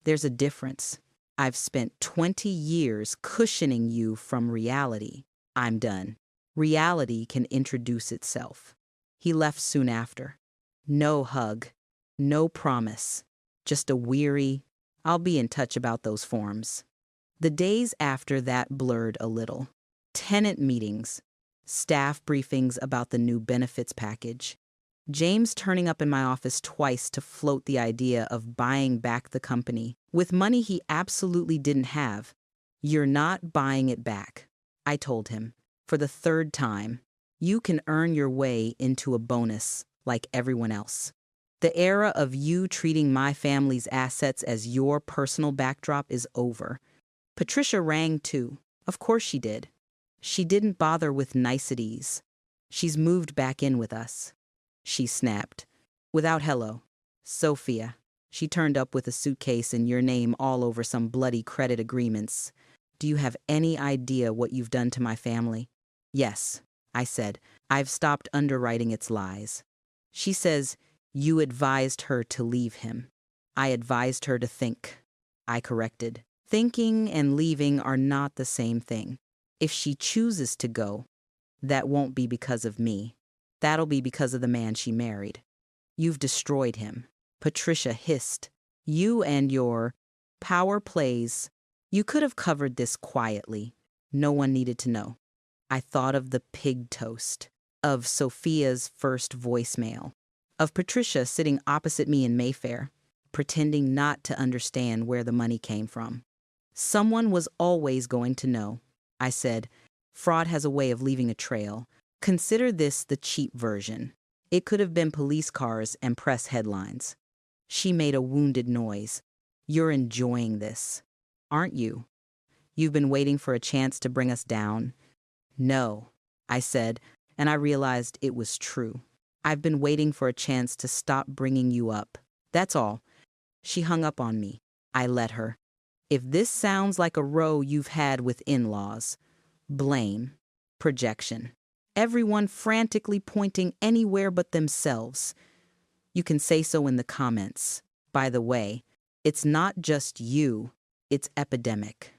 There's a difference. I've spent 20 years cushioning you from reality. I'm done. Reality can introduce itself. He left soon after. No hug, no promise, just a weary, I'll be in touch about those forms. The days after that blurred a little. Tenant meetings, staff briefings about the new benefits package, James turning up in my office twice to float the idea of buying back the company with money he absolutely didn't have. You're not buying it back, I told him, for the 3rd time. You can earn your way into a bonus like everyone else. The era of you treating my family's assets as your personal backdrop is over. Patricia rang too. Of course she did. She didn't bother with niceties. She's moved back in with us. She snapped. Without hello. Sophia. She turned up with a suitcase and your name all over some bloody credit agreements. Do you have any idea what you've done to my family? Yes, I said. I've stopped underwriting its lies. She says, you advised her to leave him. I advised her to think. I corrected. Thinking and leaving are not the same thing. If she chooses to go, that won't be because of me. That'll be because of the man she married. You've destroyed him. Patricia hissed. You and your power plays. You could have covered this quietly. No one needed to know. I thought of the pig toast, of Sophia's first voicemail, of Patricia sitting opposite me in Mayfair, pretending not to understand where the money came from. Someone was always going to know. I said, fraud has a way of leaving a trail. Consider this the cheap version. It could have been police cars and press headlines. She made a wounded noise. You're enjoying this, aren't you? You've been waiting for a chance to bring us down. No, I said, and I realized it was true. I've been waiting for a chance to stop bringing you up. That's all. She hung up on me. I let her. If this sounds like a row you've had with in-laws, blame, projection, everyone frantically pointing anywhere but themselves. You can say so in the comments. By the way, it's not just you, it's epidemic.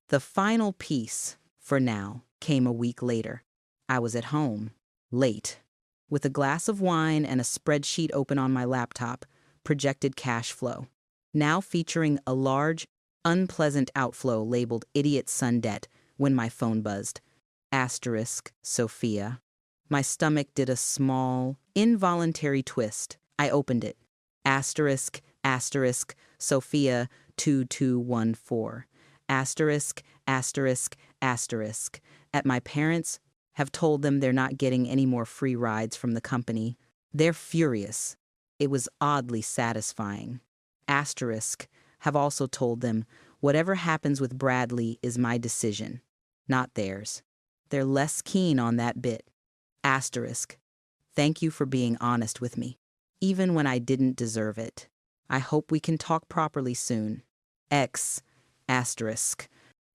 The final piece, for now, came a week later. I was at home, late, with a glass of wine and a spreadsheet open on my laptop, projected cash flow, now featuring a large, unpleasant outflow labeled Idiot Son Debt when my phone buzzed. Asterisk, Sophia. My stomach did a small, involuntary twist. I opened it. Asterisk, asterisk, Sophia 2214. Asterisk, asterisk, asterisk. At my parents, have told them they're not getting any more free rides from the company. They're furious. It was oddly satisfying. Asterisk, have also told them, whatever happens with Bradley is my decision, not theirs. They're less keen on that bit. Asterisk, thank you for being honest with me, even when I didn't deserve it. I hope we can talk properly soon. X, asterisk.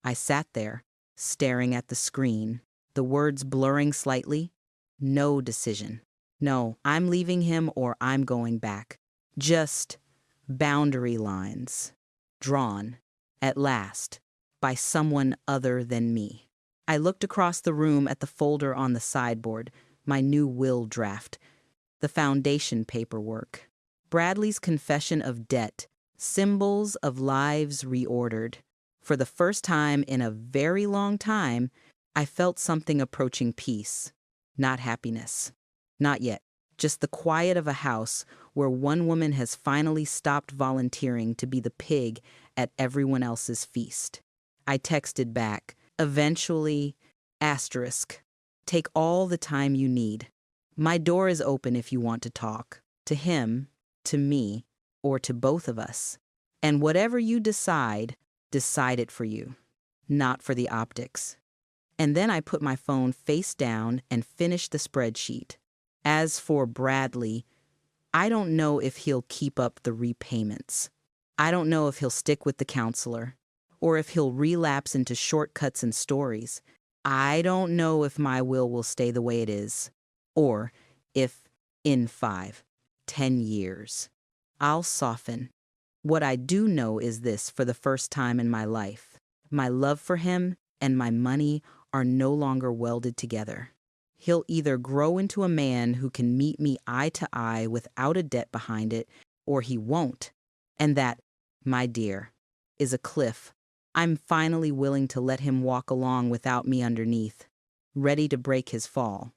I sat there, staring at the screen, the words blurring slightly. No decision. No, I'm leaving him or I'm going back. Just boundary lines. Drawn, at last, by someone other than me. I looked across the room at the folder on the sideboard, my new will draft, the foundation paperwork. Bradley's confession of debt, symbols of lives reordered. For the first time in a very long time, I felt something approaching peace, not happiness. Not yet, just the quiet of a house where one woman has finally stopped volunteering to be the pig at everyone else's feast. I texted back, eventually, asterisk, take all the time you need. My door is open if you want to talk, to him, to me, or to both of us. And whatever you decide it for you, not for the optics. And then I put my phone face down and finished the spreadsheet. As for Bradley, I don't know if he'll keep up the repayments. I don't know if he'll stick with the counselor, or if he'll relapse into shortcuts and stories. I don't know if my will stay the way it is, or if, in 5, 10 years, I'll soften. What I do know is this: for the first time in my life, my love for him and my money are no longer welded together. He'll either grow into a man who can meet me eye to eye without a debt behind it, or he won't. And that, my dear, is a cliff I'm finally willing to let him walk along without me underneath, ready to break his fall.